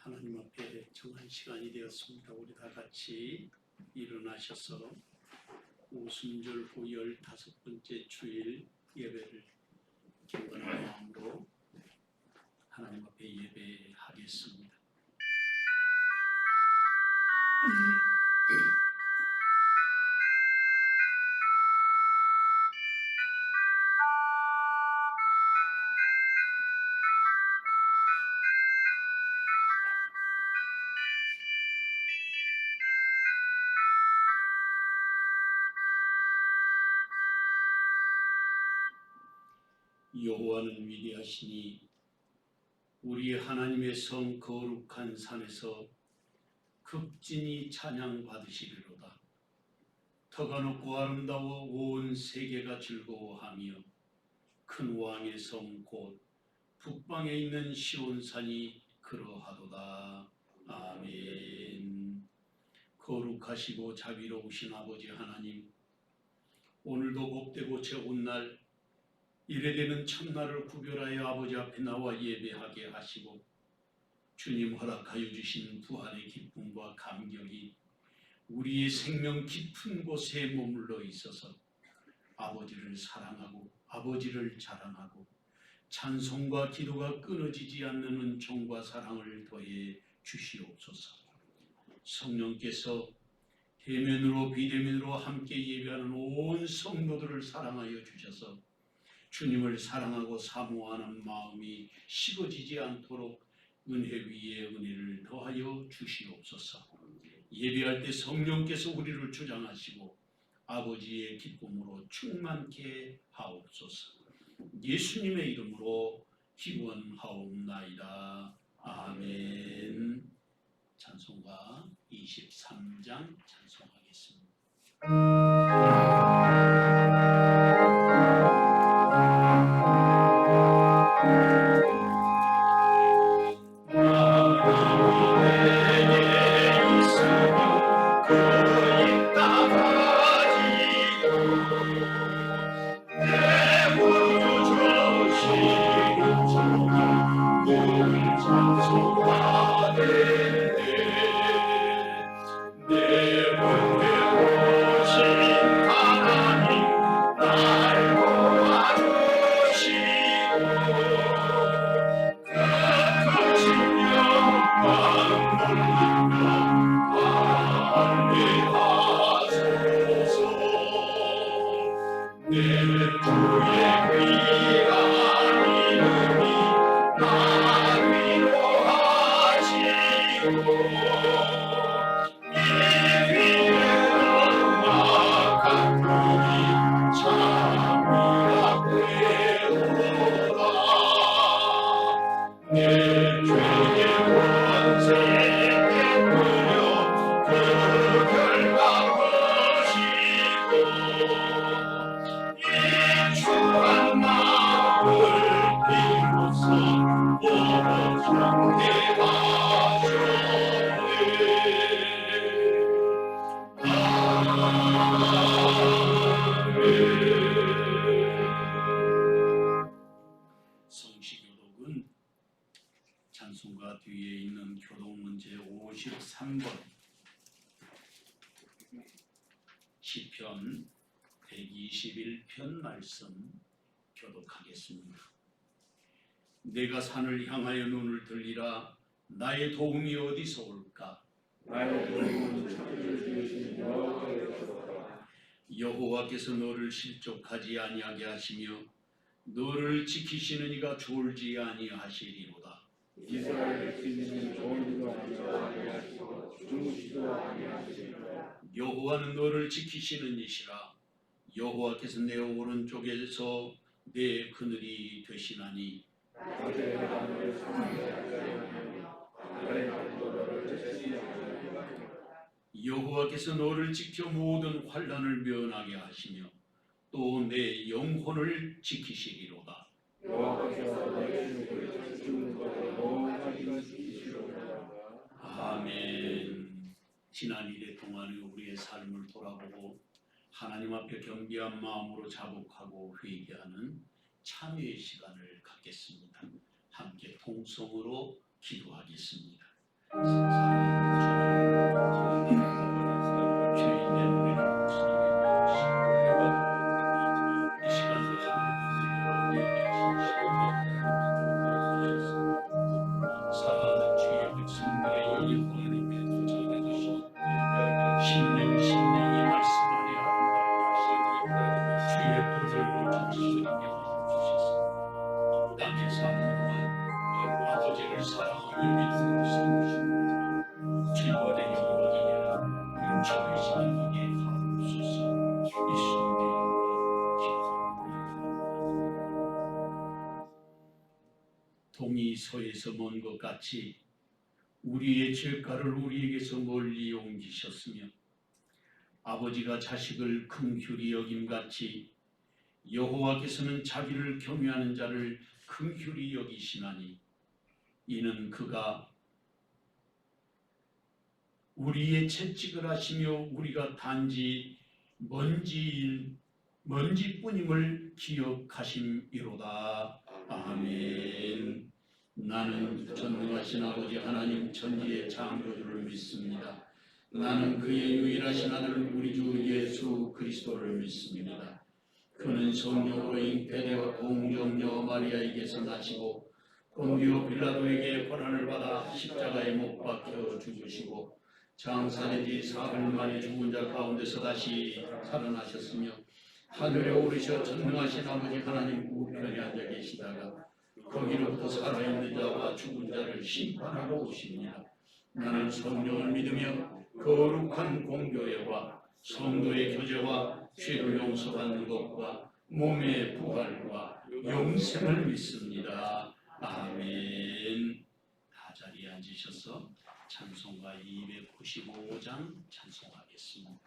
하나님 앞에 정한 시간이 되었습니다. 우리 다 같이 일어나셔서 오순절 후 15번째 주일 예배를 경건한 마음으로 하나님 앞에 예배하겠습니다. 여호와는 위대하시니 우리 하나님의 성 거룩한 산에서 극진히 찬양 받으시리로다. 터가 높고 아름다워 온 세계가 즐거워하며 큰 왕의 성 곧 북방에 있는 시온산이 그러하도다. 아멘. 거룩하시고 자비로우신 아버지 하나님, 오늘도 복되고 좋은 날 이래되는 첫날을 구별하여 아버지 앞에 나와 예배하게 하시고 주님 허락하여 주신 부활의 기쁨과 감격이 우리의 생명 깊은 곳에 머물러 있어서 아버지를 사랑하고 아버지를 자랑하고 찬송과 기도가 끊어지지 않는 은총과 사랑을 더해 주시옵소서. 성령께서 대면으로 비대면으로 함께 예배하는 온 성도들을 사랑하여 주셔서 주님을 사랑하고 사모하는 마음이 식어지지 않도록 은혜 위에 은혜를 더하여 주시옵소서. 예배할 때 성령께서 우리를 주장하시고 아버지의 기쁨으로 충만케 하옵소서. 예수님의 이름으로 기원하옵나이다. 아멘. 찬송가 23장 찬송하겠습니다. 성시교독은 찬송가 뒤에 있는 교독문제 53번 시편 121편 말씀 교독하겠습니다. 내가 산을 향하여 눈을 들리라. 나의 도움이 어디서 올까? 나의 도움은 천지를 지으신 여호와께로소이다. 여호와께서 너를 실족하지 아니하게 하시며 너를 지키시는 이가 졸지 아니하시리로다. 이스라엘 백성은 졸지도 아니하시고 주무시도 아니하시리로다. 여호와는 너를 지키시는 이시라. 여호와께서 내 오른쪽에서 내 그늘이 되시나니 낮에 내가 너를 상하게 하며 밤에 너를 채찍하게 하리라. 여호와께서 너를 지켜 모든 환난을 면하게 하시며 또 내 영혼을 지키시리로다. 여호와께서 너의 죽을 죽는 것을 영원하게 지키시리로다. 아멘. 지난 일에 동안에 우리의 삶을 돌아보고 하나님 앞에 겸비한 마음으로 자복하고 회개하는 참회의 시간을 갖겠습니다. 함께 통성으로 기도하겠습니다. 죄인된 우리를 이 시간도 사랑하는 주의 백성들의 영역과 하나님께 도전해 주시고 심령이 말씀 안에 아름답게 하시고 주의 보혈로 정수님께 주시소. 땅의 사는 동안 아버지를 사랑하며 믿음으로 세우시고 주님의 영광이여 용처의 시간하게 하옵소서. 예수님의 동이 서에서 먼 것 같이 우리의 죄가를 우리에게서 멀리 옮기셨으며 아버지가 자식을 긍휼히 여김같이 여호와께서는 자기를 경외하는 자를 긍휼히 여기시나니 이는 그가 우리의 채찍을 하시며 우리가 단지 먼지뿐임을 기억하심이로다. 아멘. 나는 전능하신 아버지 하나님 천지의 창조주를 믿습니다. 나는 그의 유일하신 아들 우리 주 예수 그리스도를 믿습니다. 그는 성령으로 잉태되어 공정녀 마리아에게서 나시고 본디오 빌라도에게 고난을 받아 십자가에 못 박혀 죽으시고 장사되지 사흘 만에 죽은 자 가운데서 다시 살아나셨으며 하늘에 오르셔 전능하신 아버지 하나님 우편에 앉아 계시다가 거기로부터 살아있는 자와 죽은 자를 심판하러 오십니다. 나는 성령을 믿으며 거룩한 공교회와 성도의 교제와 죄를 용서받는 것과 몸의 부활과 영생을 믿습니다. 아멘. 다 자리에 앉으셔서 찬송가 295장 찬송하겠습니다.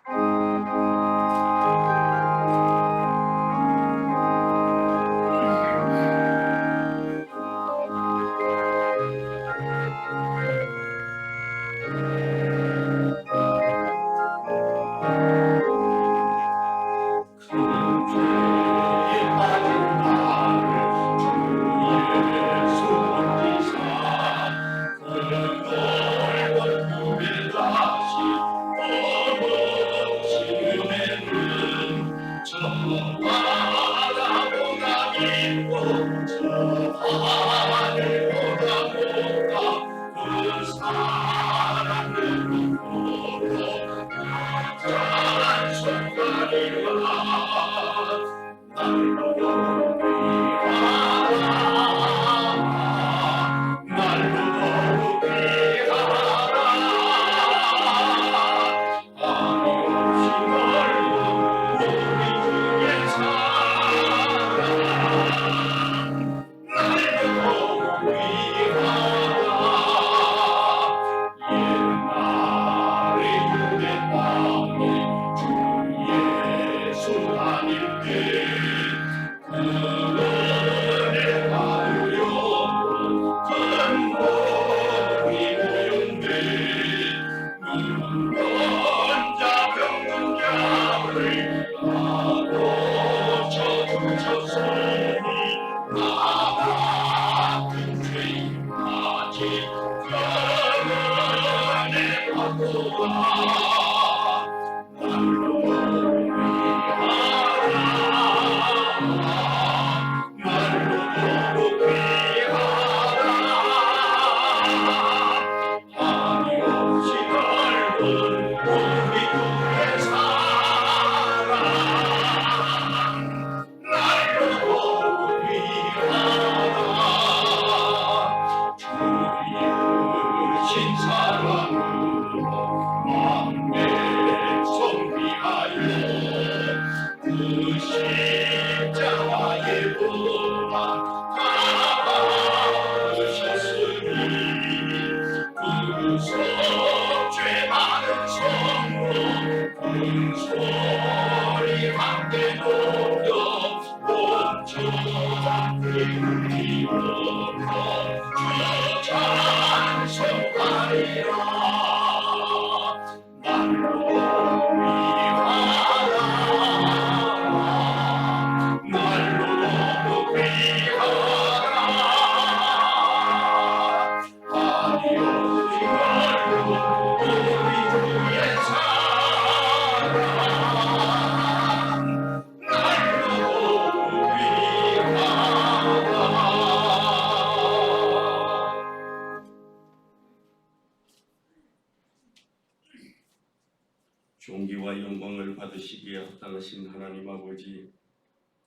존귀와 영광을 받으시기에 합당하신 하나님 아버지,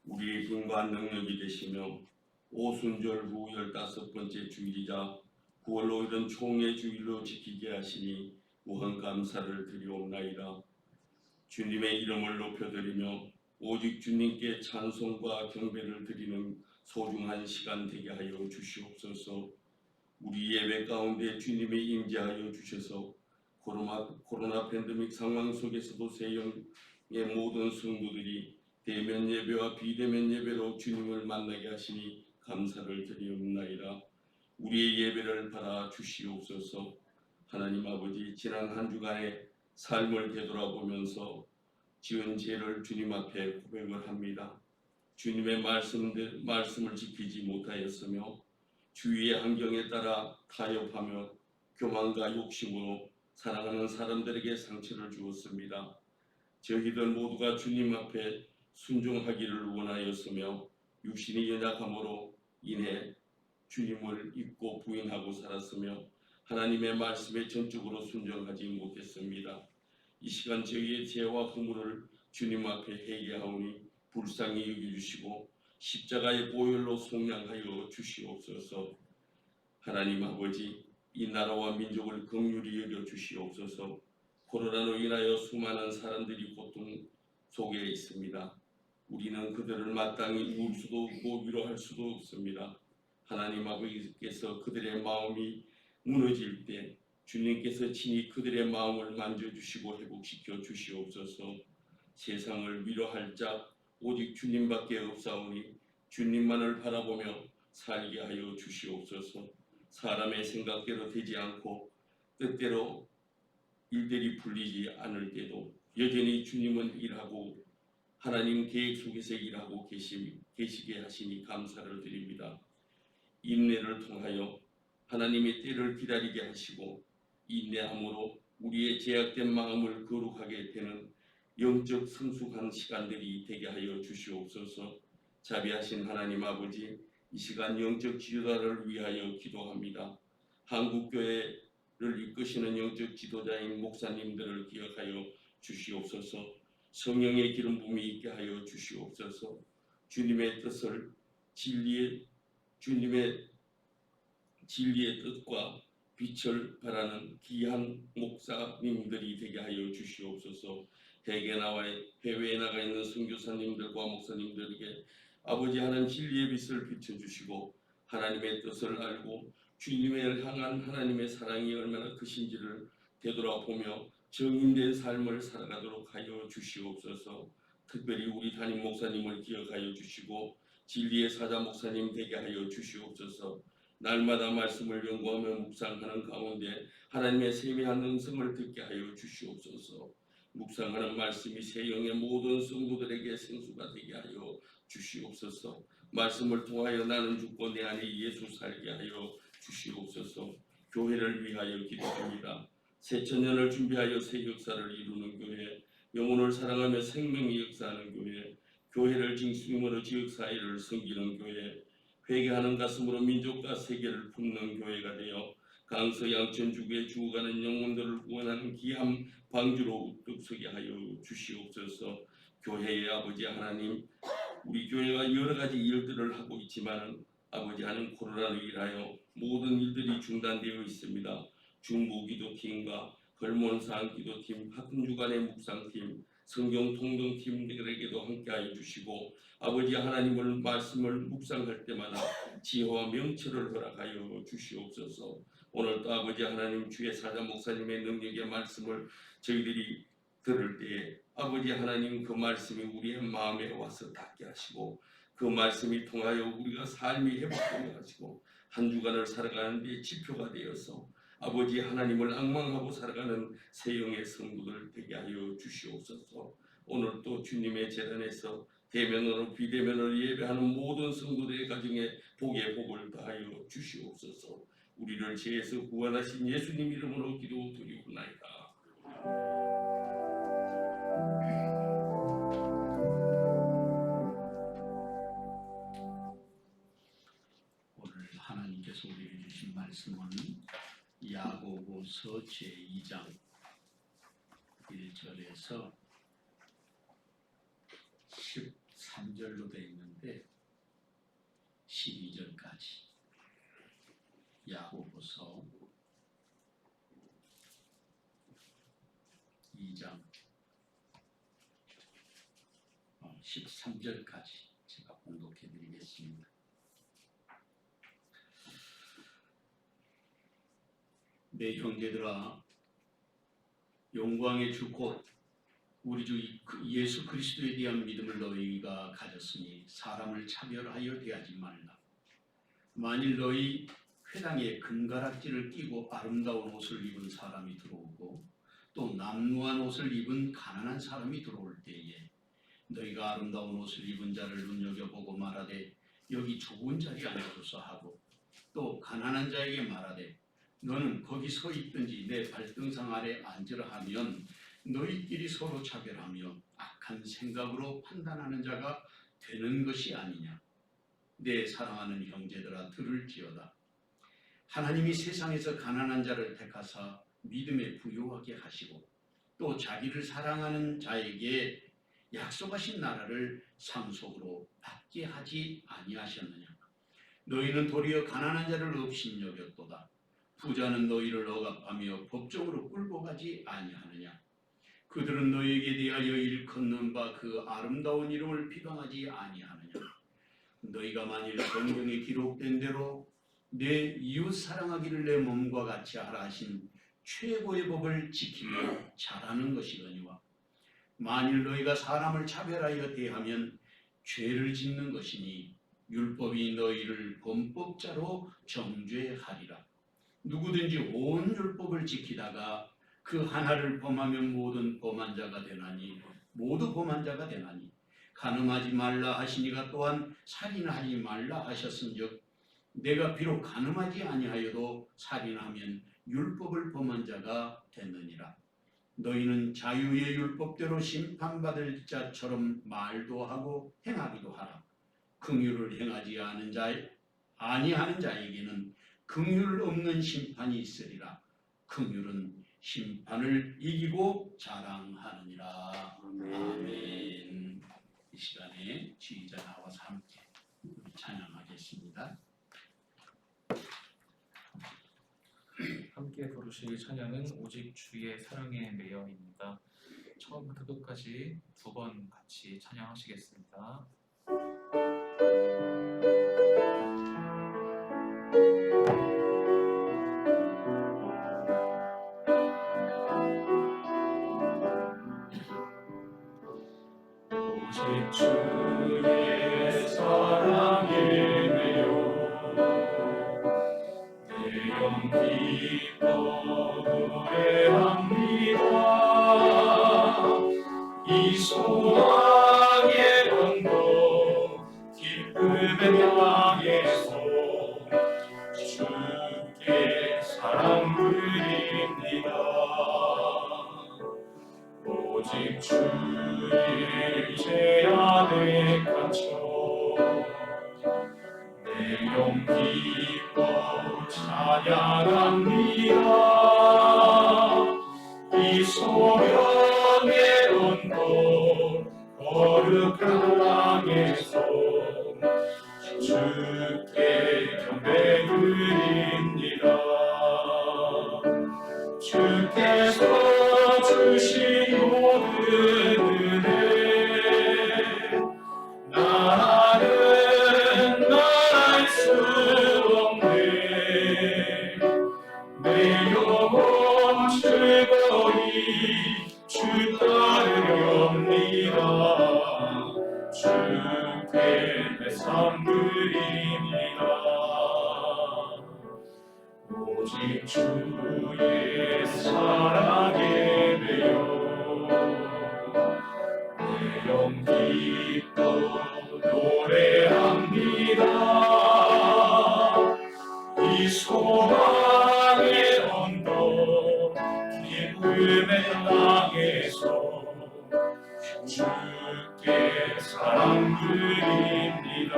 우리의 힘과 능력이 되시며 오순절 후 15번째 주일이자 9월로 이른 총회 주일로 지키게 하시니 무한 감사를 드리옵나이다. 주님의 이름을 높여드리며 오직 주님께 찬송과 경배를 드리는 소중한 시간 되게 하여 주시옵소서. 우리 예배 가운데 주님이 임재하여 주셔서 코로나 팬데믹 상황 속에서도 세영의 모든 성도들이 대면 예배와 비대면 예배로 주님을 만나게 하시니 감사를 드리옵나이다. 우리의 예배를 받아 주시옵소서. 하나님 아버지, 지난 한 주간의 삶을 되돌아보면서 지은 죄를 주님 앞에 고백을 합니다. 주님의 말씀을 지키지 못하였으며 주위의 환경에 따라 타협하며 교만과 욕심으로 사랑하는 사람들에게 상처를 주었습니다. 저희들 모두가 주님 앞에 순종하기를 원하였으며 육신이 연약함으로 인해 주님을 잊고 부인하고 살았으며 하나님의 말씀에 전적으로 순종하지 못했습니다. 이 시간 저희의 죄와 허물을 주님 앞에 회개하오니 불쌍히 여겨주시고 십자가의 보혈로 속량하여 주시옵소서. 하나님 아버지, 이 나라와 민족을 긍휼히 여겨 주시옵소서. 코로나로 인하여 수많은 사람들이 고통 속에 있습니다. 우리는 그들을 마땅히 울 수도 없고 위로할 수도 없습니다. 하나님 아버지께서 그들의 마음이 무너질 때 주님께서 친히 그들의 마음을 만져주시고 회복시켜 주시옵소서. 세상을 위로할 자 오직 주님밖에 없사오니 주님만을 바라보며 살게 하여 주시옵소서. 사람의 생각대로 되지 않고 뜻대로 일들이 풀리지 않을 때도 여전히 주님은 일하고 하나님 계획 속에서 일하고 계시게 하시니 감사를 드립니다. 인내를 통하여 하나님의 때를 기다리게 하시고 인내함으로 우리의 제약된 마음을 거룩하게 되는 영적 성숙한 시간들이 되게 하여 주시옵소서. 자비하신 하나님 아버지, 이 시간 영적 지도자를 위하여 기도합니다. 한국교회를 이끄시는 영적 지도자인 목사님들을 기억하여 주시옵소서. 성령의 기름 부음이 있게 하여 주시옵소서. 주님의 뜻을 주님의 진리의 뜻과 빛을 바라는 귀한 목사님들이 되게 하여 주시옵소서. 해외에 나가 있는 선교사님들과 목사님들에게 아버지 하나님 진리의 빛을 비춰주시고 하나님의 뜻을 알고 주님을 향한 하나님의 사랑이 얼마나 크신지를 되돌아보며 정인된 삶을 살아가도록 하여 주시옵소서. 특별히 우리 담임 목사님을 기억하여 주시고 진리의 사자 목사님 되게 하여 주시옵소서. 날마다 말씀을 연구하며 묵상하는 가운데 하나님의 세미한 음성을 듣게 하여 주시옵소서. 묵상하는 말씀이 세영의 모든 성도들에게 생수가 되게 하여 주시옵소서. 말씀을 통하여 나는 죽고 내 안에 예수 살게 하여 주시옵소서. 교회를 위하여 기도합니다. 새천년을 준비하여 새 역사를 이루는 교회, 영혼을 사랑하며 생명의 역사하는 교회, 교회를 중심으로 지역사회를 섬기는 교회, 회개하는 가슴으로 민족과 세계를 품는 교회가 되어 강서 양천주구에 죽어가는 영혼들을 구원하는 귀한 방주로 우뚝 서게 하여 주시옵소서. 교회의 아버지 하나님, 우리 교회가 여러 가지 일들을 하고 있지만 아버지 하나님 코로나로 인하여 모든 일들이 중단되어 있습니다. 중부기도팀과 걸몬사항기도팀, 학금주간의 묵상팀, 성경통독팀들에게도 함께하여 주시고 아버지 하나님을 말씀을 묵상할 때마다 지혜와 명철을 허락하여 주시옵소서. 오늘도 아버지 하나님 주의 사자 목사님의 능력의 말씀을 저희들이 들을 때에 아버지 하나님 그 말씀이 우리의 마음에 와서 닿게 하시고 그 말씀이 통하여 우리가 삶이 회복되게 하시고 한 주간을 살아가는 데 지표가 되어서 아버지 하나님을 앙망하고 살아가는 세영의 성도들 되게 하여 주시옵소서. 오늘 또 주님의 재단에서 대면으로 비대면으로 예배하는 모든 성도들의 가정에 복의 복을 다하여 주시옵소서. 우리를 죄에서 구원하신 예수님 이름으로 기도드리옵나이다. 오늘 하나님께서 우리에게 주신 말씀은 야고보서 제2장 1절에서 13절로 되어 있는데 12절까지 야고보서 2장 13절까지 제가 봉독해 드리겠습니다. 내 형제들아, 영광의 주 곧 우리 주 예수 그리스도에 대한 믿음을 너희가 가졌으니 사람을 차별하여 대하지 말라. 만일 너희 회당에 금가락지를 끼고 아름다운 옷을 입은 사람이 들어오고 또 남루한 옷을 입은 가난한 사람이 들어올 때에 너희가 아름다운 옷을 입은 자를 눈여겨보고 말하되 여기 좋은 자리에 앉아서 하고 또 가난한 자에게 말하되 너는 거기 서 있든지 내 발등상 아래 앉으라 하면 너희끼리 서로 차별하며 악한 생각으로 판단하는 자가 되는 것이 아니냐. 내 사랑하는 형제들아, 들을지어다. 하나님이 세상에서 가난한 자를 택하사 믿음에 부요하게 하시고 또 자기를 사랑하는 자에게 약속하신 나라를 상속으로 받게 하지 아니하셨느냐. 너희는 도리어 가난한 자를 업신여겼도다. 부자는 너희를 억압하며 법정으로 끌고 가지 아니하느냐. 그들은 너희에게 대하여 일컫는 바 그 아름다운 이름을 비방하지 아니하느냐. 너희가 만일 성경에 기록된 대로 내 이웃 사랑하기를 내 몸과 같이 하라 하신 최고의 법을 지키며 잘하는 것이거니와 만일 너희가 사람을 차별하여 대하면 죄를 짓는 것이니 율법이 너희를 범법자로 정죄하리라. 누구든지 온 율법을 지키다가 그 하나를 범하면 모든 범한 자가 되나니 모두 범한 자가 되나니 간음하지 말라 하시니가 또한 살인하지 말라 하셨은즉 내가 비록 간음하지 아니하여도 살인하면 율법을 범한 자가 되느니라. 너희는 자유의 율법대로 심판받을 자처럼 말도 하고 행하기도 하라. 긍휼을 행하지 아니하는 자에게는 긍휼 없는 심판이 있으리라. 긍휼은 심판을 이기고 자랑하느니라. 아멘. 이 시간에 지휘자 나와서 함께 찬양하겠습니다. 함께 부르실 찬양은 오직 주의 사랑에 매여입니다. 처음부터 끝까지 두 번 같이 찬양하시겠습니다. 오직 주의 사랑에 매여 내 영 기뻐 노래합니다. 이 소망의 언덕 기쁨의 땅에서 주께 사랑 드립니다. 오직 주의 제 안에 갇혀 내 영 기뻐 찬양합니다. 이 소명의 언덕 거룩한 땅에서 주께 경배 드립니다. 주께서 주신 모든 은혜 나는 말할 수 없네. 내 영혼 즐거이 주 따르렵니다. 주께 내 삶 드립니다. 오직 주의 사랑에 매여 내 영 기뻐 노래합니다. 이 소망의 언덕 기쁨의 땅에서 주께 사랑 드립니다.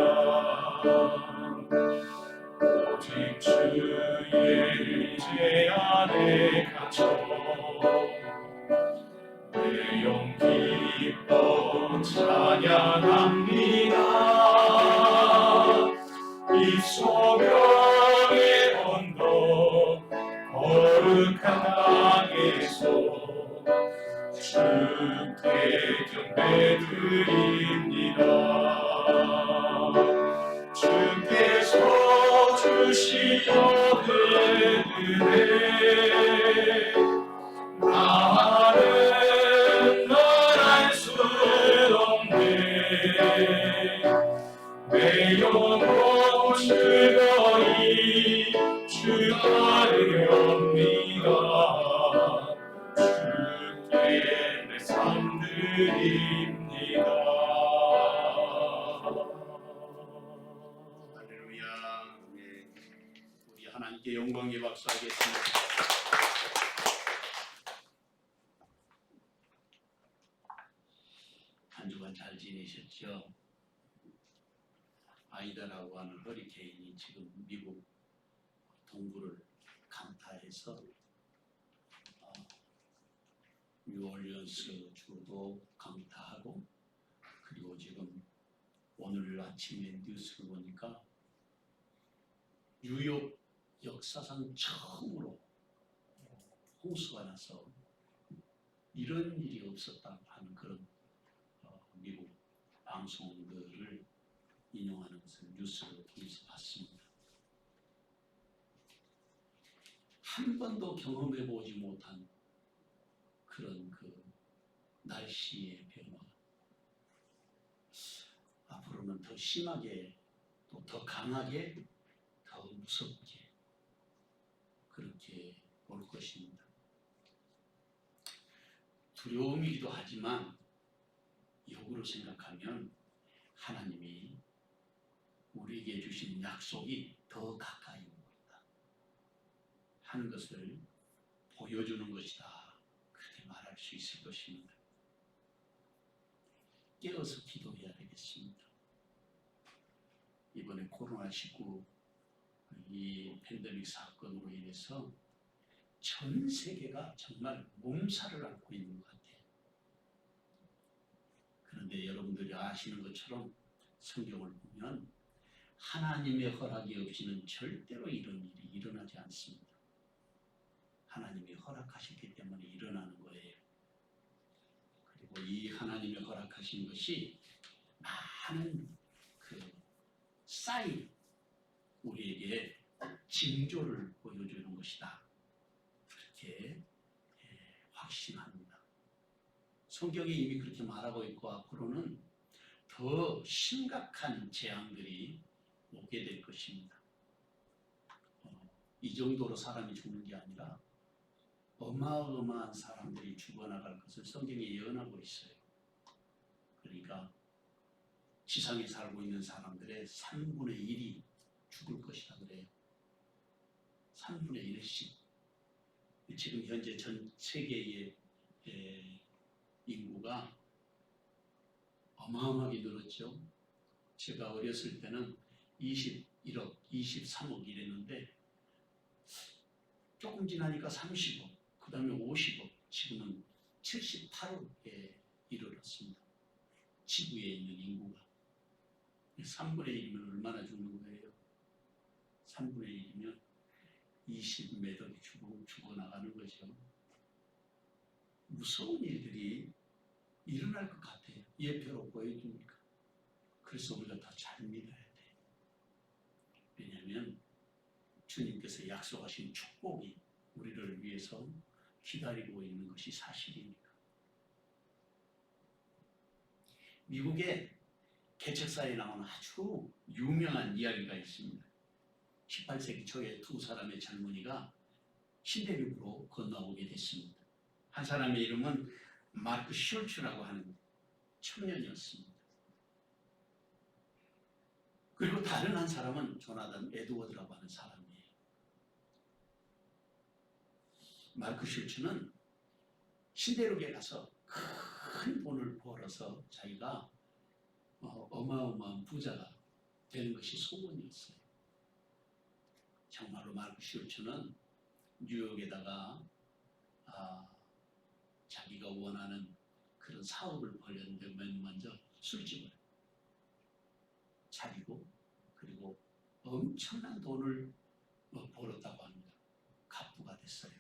오직 주의 제 안에 갇혀 내 영 기뻐 찬양합니다. 소명의 언덕 거룩한 땅에서 주께 경배드립니다. 주께서 주신 은혜 나는 말할 수 없네. 내 영혼 즐거이 주 따르렵니다. 주께 내 삶 드립니다. 할렐루야. 네. 우리 하나님께 영광의 박수하겠습니다. 한 주간 잘 지내셨죠? 아이다라고 하는 허리케인이 지금 미국 동부를 강타해서 뉴올리언스 주도 강타하고, 그리고 지금 오늘 아침에 뉴스를 보니까 뉴욕 역사상 처음으로 홍수가 나서 이런 일이 없었다고 하는 그런 미국 방송들을 인용하는 것을 뉴스를 통해서 봤습니다. 한 번도 경험해 보지 못한 그런 그 날씨의 변화, 앞으로는 더 심하게 또 더 강하게 더 무섭게 그렇게 올 것입니다. 두려움이기도 하지만 역으로 생각하면 하나님이 우리에게 주신 약속이 더 가까이 온다 하는 것을 보여주는 것이다, 그렇게 말할 수 있을 것입니다. 깨어서 기도해야 되겠습니다. 이번에 코로나19 이 팬데믹 사건으로 인해서 전 세계가 정말 몸살을 앓고 있는 것 같아요. 그런데 여러분들이 아시는 것처럼 성경을 보면 하나님의 허락이 없이는 절대로 이런 일이 일어나지 않습니다. 하나님이 허락하셨기 때문에 일어나는 거예요. 그리고 이 하나님의 허락하신 것이 많은 그 사인, 우리에게 징조를 보여주는 것이다, 그렇게 확신합니다. 성경이 이미 그렇게 말하고 있고 앞으로는 더 심각한 재앙들이 오게 될 것입니다. 이 정도로 사람이 죽는 게 아니라 어마어마한 사람들이 죽어나갈 것을 성경이 예언하고 있어요. 그러니까 지상에 살고 있는 사람들의 3분의 1이 죽을 것이다 그래요. 3분의 1씩. 지금 현재 전 세계의 인구가 어마어마하게 늘었죠. 제가 어렸을 때는 21억, 23억 이랬는데 조금 지나니까 30억, 그 다음에 50억, 지금은 78억에 이르렀습니다. 지구에 있는 인구가. 3분의 1이면 얼마나 죽는 거예요? 3분의 1이면 20몇 억이 죽어나가는 거죠. 무서운 일들이 일어날 것 같아요. 예표로 보여주니까. 그래서 우리가 더 잘 믿어야 돼요. 왜냐하면 주님께서 약속하신 축복이 우리를 위해서 기다리고 있는 것이 사실이니까. 미국의 개척사에 나오는 아주 유명한 이야기가 있습니다. 18세기 초에 두 사람의 젊은이가 신대륙으로 건너오게 됐습니다. 한 사람의 이름은 마크 슐츠라고 하는 청년이었습니다. 그리고 다른 한 사람은 조나단 에드워드라고 하는 사람이에요. 마크 슐츠는 신대륙에 가서 큰 돈을 벌어서 자기가 어마어마한 부자가 되는 것이 소원이었어요. 정말로 마크 슐츠는 뉴욕에다가 자기가 원하는 그런 사업을 벌였는데 맨 먼저 술집을 차리고, 그리고 엄청난 돈을 벌었다고 합니다. 갑부가 됐어요.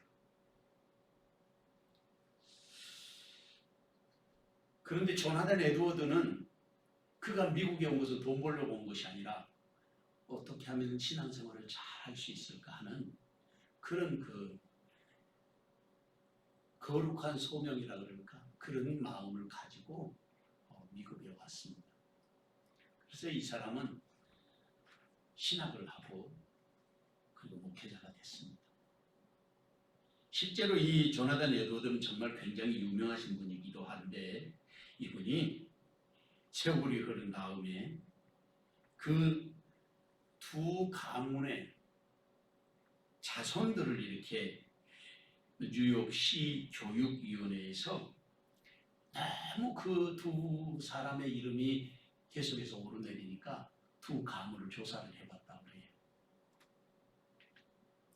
그런데 조나단 에드워드는 그가 미국에 온 것은 돈 벌려고 온 것이 아니라 어떻게 하면 신앙생활을 잘 할 수 있을까 하는 그런 거룩한 소명이라 그럴까? 그런 마음을 가지고 미국에 왔습니다. 그래서 이 사람은 신학을 하고 그리고 목회자가 됐습니다. 실제로 이 조나단 에드워드는 정말 굉장히 유명하신 분이기도 한데 이분이 세월이 흐른 다음에 그 두 가문의 자손들을 이렇게 뉴욕시 교육위원회에서 너무 그 두 사람의 이름이 계속해서 오르내리니까 두 가문을 조사를 해봤다고 해요.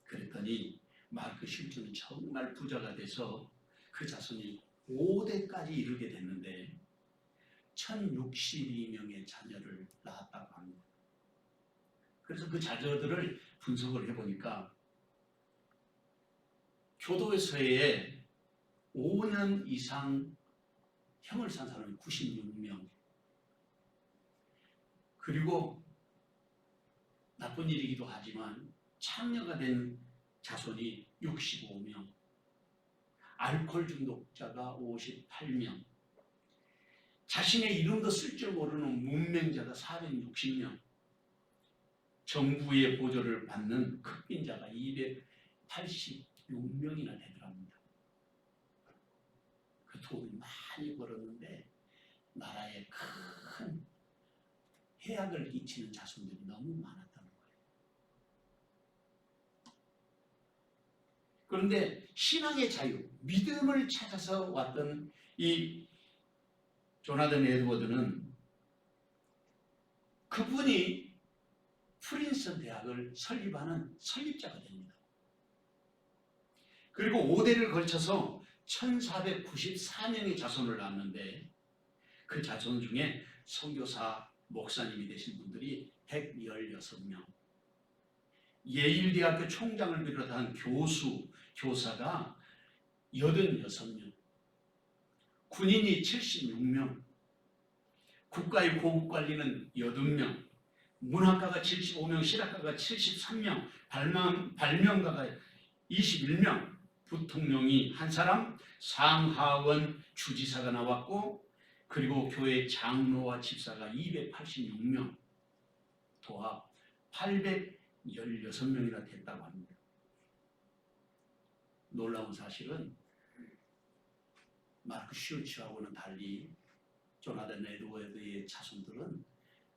그랬더니 마르크 슐츠는 정말 부자가 돼서 그 자손이 5대까지 이르게 됐는데 1062명의 자녀를 낳았다고 합니다. 그래서 그 자녀들을 분석을 해보니까 교도소에 5년 이상 형을 산 사람이 96명, 그리고 나쁜 일이기도 하지만 창녀가 된 자손이 65명, 알코올 중독자가 58명, 자신의 이름도 쓸 줄 모르는 문맹자가 460명, 정부의 보조를 받는 극빈자가 286명이나 되더랍니다. 그 돈을 많이 벌었는데 나라에 큰 해악을 끼치는 자손들이 너무 많았다는 거예요. 그런데 신앙의 자유, 믿음을 찾아서 왔던 이 조나단 에드워드는 그분이 프린스턴 대학을 설립하는 설립자가 됩니다. 그리고 5대를 걸쳐서 1494명의 자손을 낳았는데 그 자손 중에 선교사, 목사님이 되신 분들이 116명, 예일대학교 총장을 비롯한 교수, 교사가 86명, 군인이 76명, 국가의 고급관리는 80명, 문학가가 75명, 실학가가 73명, 발명가가 21명, 부통령이 한 사람, 상하원 주지사가 나왔고, 그리고 교회 장로와 집사가 286명, 도합 816명이나 됐다고 합니다. 놀라운 사실은 마르크 슐츠하고는 달리 조나단 에드워드의 자손들은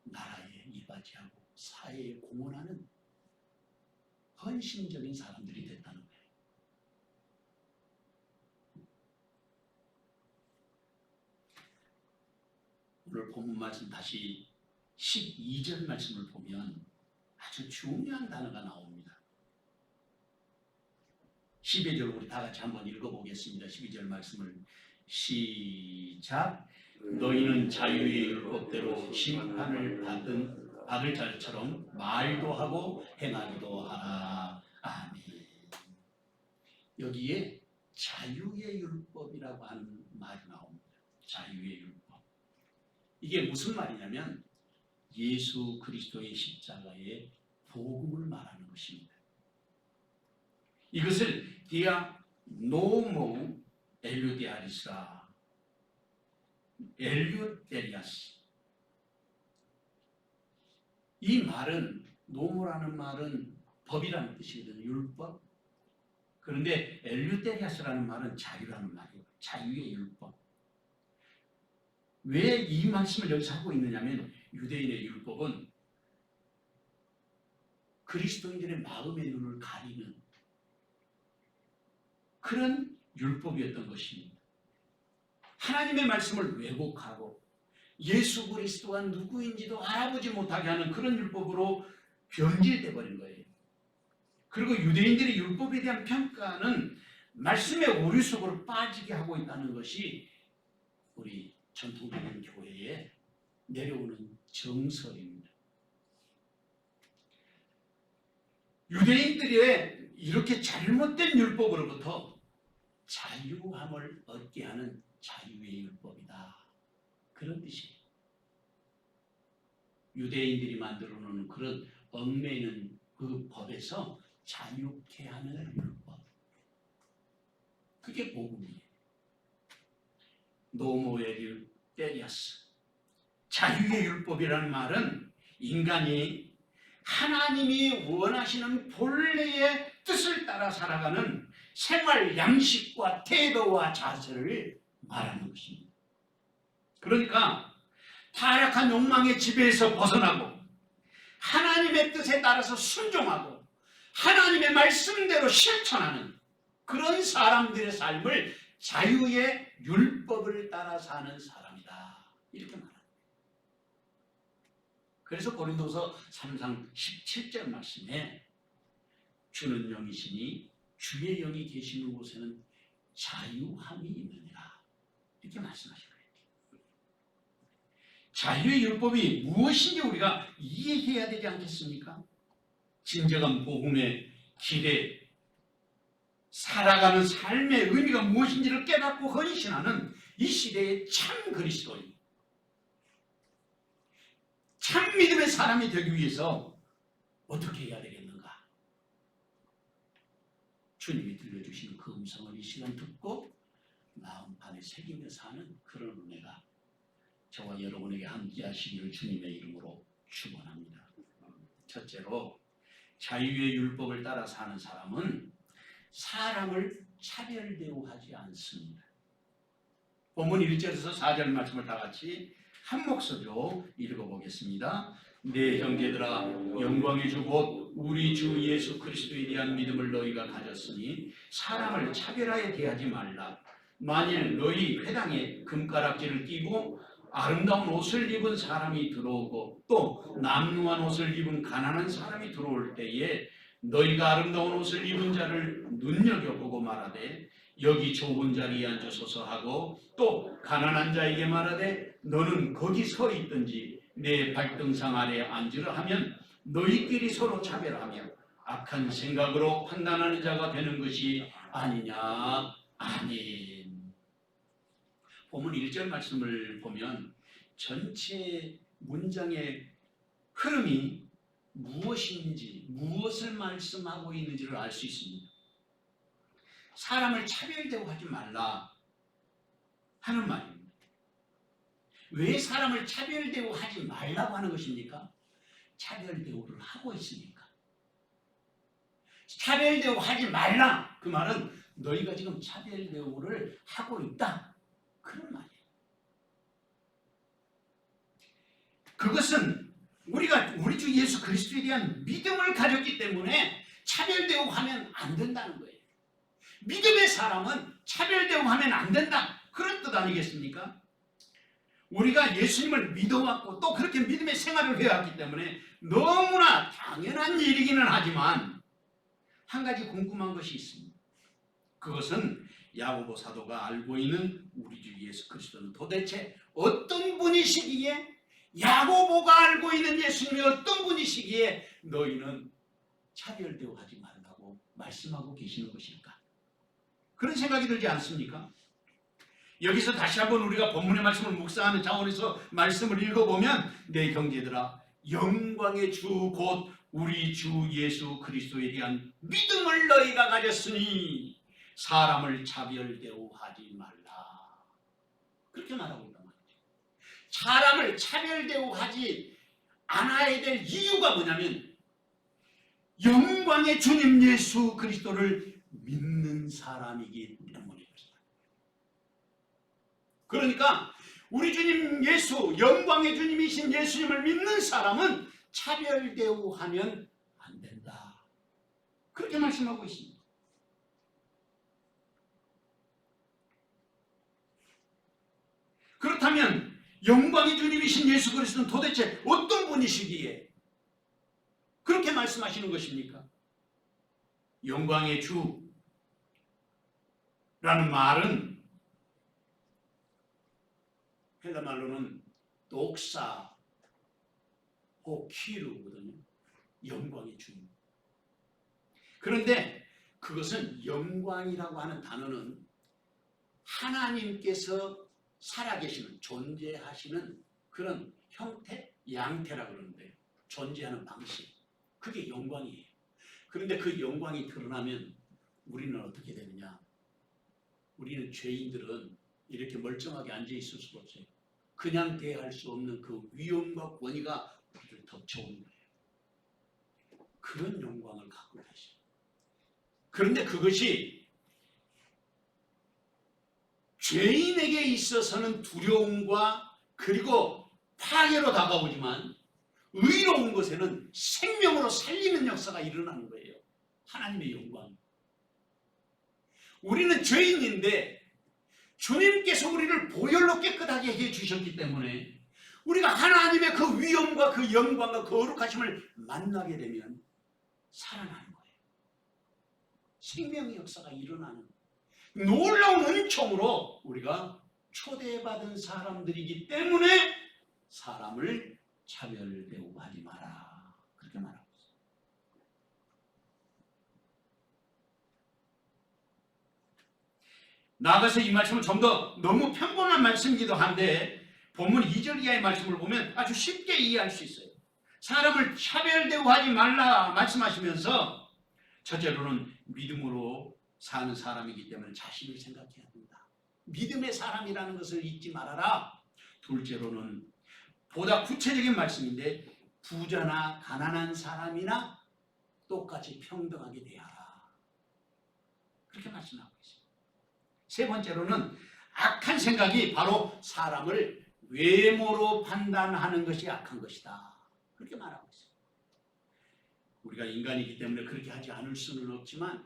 나라에 이바지하고 사회에 공헌하는 헌신적인 사람들이 됐다는 거예요. 오늘 본문 말씀 다시 12절 말씀을 보면 아주 중요한 단어가 나옵니다. 12절 우리 다 같이 한번 읽어보겠습니다. 12절 말씀을 시작. 너희는 자유의 율법대로 심판을 받을 자처럼 말도 하고 행하기도 하라. 아멘. 여기에 자유의 율법이라고 하는 말이 나옵니다. 자유의 율법. 이게 무슨 말이냐면 예수 그리스도의 십자가의 복음을 말하는 것입니다. 이것을 디아 노모 엘류디아리스라, 엘류데리아스. 이 말은, 노모라는 말은 법이라는 뜻이거든요. 율법. 그런데 엘류데리아스라는 말은 자유라는 말이에요. 자유의 율법. 왜 이 말씀을 여기서 하고 있느냐면 유대인의 율법은 그리스도인들의 마음의 눈을 가리는 그런 율법이었던 것입니다. 하나님의 말씀을 왜곡하고 예수 그리스도가 누구인지도 알아보지 못하게 하는 그런 율법으로 변질돼 버린 거예요. 그리고 유대인들의 율법에 대한 평가는 말씀의 오류 속으로 빠지게 하고 있다는 것이 우리 전통적인 교회에 내려오는 정설입니다. 유대인들의 이렇게 잘못된 율법으로부터 자유함을 얻게 하는 자유의 율법이다. 그런 뜻이에요. 유대인들이 만들어 놓은 그런 얽매이는 그 법에서 자유케 하는 율법. 그게 복음이에요. 노모에리 테리아스. 자유의 율법이라는 말은 인간이 하나님이 원하시는 본래의 뜻을 따라 살아가는 생활 양식과 태도와 자세를 말하는 것입니다. 그러니까 타락한 욕망의 지배에서 벗어나고 하나님의 뜻에 따라서 순종하고 하나님의 말씀대로 실천하는 그런 사람들의 삶을 자유의 율법을 따라 사는 사람이다. 이렇게 말합니다. 그래서 고린도서 3장 17절 말씀에 주는 영이시니 주의 영이 계시는 곳에는 자유함이 있느니라. 이렇게 말씀하시는 거예요. 자유의 율법이 무엇인지 우리가 이해해야 되지 않겠습니까? 진정한 복음의 길에 살아가는 삶의 의미가 무엇인지를 깨닫고 헌신하는 이 시대의 참 그리스도인, 참 믿음의 사람이 되기 위해서 어떻게 해야 되겠는가? 주님이 들려주시는 그 음성을 이 시간 듣고 마음판에 새기며 사는 그런 은혜가 저와 여러분에게 함께하시기를 주님의 이름으로 축원합니다. 첫째로 자유의 율법을 따라 사는 사람은 사람을 차별 대우하지 않습니다. 본문 1절에서 4절 말씀을 다 같이 한 목소리로 읽어보겠습니다. 내 형제들아, 영광의 주 곧 우리 주 예수 그리스도에 대한 믿음을 너희가 가졌으니 사람을 차별하여 대하지 말라. 만일 너희 회당에 금가락지를 끼고 아름다운 옷을 입은 사람이 들어오고 또 남루한 옷을 입은 가난한 사람이 들어올 때에 너희가 아름다운 옷을 입은 자를 눈여겨보고 말하되 여기 좁은 자리에 앉으소서 하고 또 가난한 자에게 말하되 너는 거기 서 있든지 내 발등상 아래 앉으라 하면 너희끼리 서로 차별하며 악한 생각으로 판단하는 자가 되는 것이 아니냐. 아멘. 본문 1절 말씀을 보면 전체 문장의 흐름이 무엇인지, 무엇을 말씀하고 있는지를 알 수 있습니다. 사람을 차별 대우하지 말라 하는 말입니다. 왜 사람을 차별 대우하지 말라고 하는 것입니까? 차별 대우를 하고 있으니까. 차별 대우하지 말라, 그 말은 너희가 지금 차별 대우를 하고 있다, 그런 말이에요. 그것은 우리가 우리 주 예수 그리스도에 대한 믿음을 가졌기 때문에 차별 대우하면 안 된다는 거예요. 믿음의 사람은 차별 대우하면 안 된다, 그런 뜻 아니겠습니까? 우리가 예수님을 믿어왔고 또 그렇게 믿음의 생활을 해왔기 때문에 너무나 당연한 일이기는 하지만 한 가지 궁금한 것이 있습니다. 그것은 야고보 사도가 알고 있는 우리 주 예수 그리스도는 도대체 어떤 분이시기에, 야고보가 알고 있는 예수님이 어떤 분이시기에 너희는 차별 대우하지 말라고 말씀하고 계시는 것일까? 그런 생각이 들지 않습니까? 여기서 다시 한번 우리가 본문의 말씀을 묵상하는 차원에서 말씀을 읽어보면 내 형제들아, 영광의 주 곧 우리 주 예수 그리스도에 대한 믿음을 너희가 가졌으니 사람을 차별 대우하지 말라, 그렇게 말하고 있단 말이죠. 사람을 차별 대우하지 않아야 될 이유가 뭐냐면 영광의 주님 예수 그리스도를 믿는 사람이기 때문입니다. 그러니까 우리 주님 예수, 영광의 주님이신 예수님을 믿는 사람은 차별 대우하면 안 된다, 그렇게 말씀하고 있습니다. 그렇다면 영광의 주님이신 예수 그리스도는 도대체 어떤 분이시기에 그렇게 말씀하시는 것입니까? 영광의 주라는 말은 헬라 말로는 독사 혹 키루거든요. 영광의 주님. 그런데 그것은 영광이라고 하는 단어는 하나님께서 살아계시는 존재하시는 그런 형태, 양태라고 그러는데 존재하는 방식, 그게 영광이에요. 그런데 그 영광이 드러나면 우리는 어떻게 되느냐? 우리는 죄인들은 이렇게 멀쩡하게 앉아있을 수가 없어요. 그냥 대할 수 없는 그 위엄과 권위가 우리를 덮쳐오는 거예요. 그런 영광을 갖고 계시죠. 그런데 그것이 죄인에게 있어서는 두려움과 그리고 파괴로 다가오지만 의로운 것에는 생명으로 살리는 역사가 일어나는 거예요. 하나님의 영광. 우리는 죄인인데 주님께서 우리를 보혈로 깨끗하게 해주셨기 때문에 우리가 하나님의 그 위엄과 그 영광과 그 거룩하심을 만나게 되면 살아나는 거예요. 생명의 역사가 일어나는 놀라운 은총으로 우리가 초대받은 사람들이기 때문에 사람을 차별 대우하지 마라. 그렇게 말하고 있어요. 나아가서 이 말씀은 좀 더 너무 평범한 말씀이기도 한데 본문 2절 이하의 말씀을 보면 아주 쉽게 이해할 수 있어요. 사람을 차별 대우하지 말라 말씀하시면서 첫째로는 믿음으로 사는 사람이기 때문에 자신을 생각해야 된다. 믿음의 사람이라는 것을 잊지 말아라. 둘째로는 보다 구체적인 말씀인데 부자나 가난한 사람이나 똑같이 평등하게 대하라. 그렇게 말씀하고 있습니다. 세 번째로는 악한 생각이 바로 사람을 외모로 판단하는 것이 악한 것이다. 그렇게 말하고 있습니다. 우리가 인간이기 때문에 그렇게 하지 않을 수는 없지만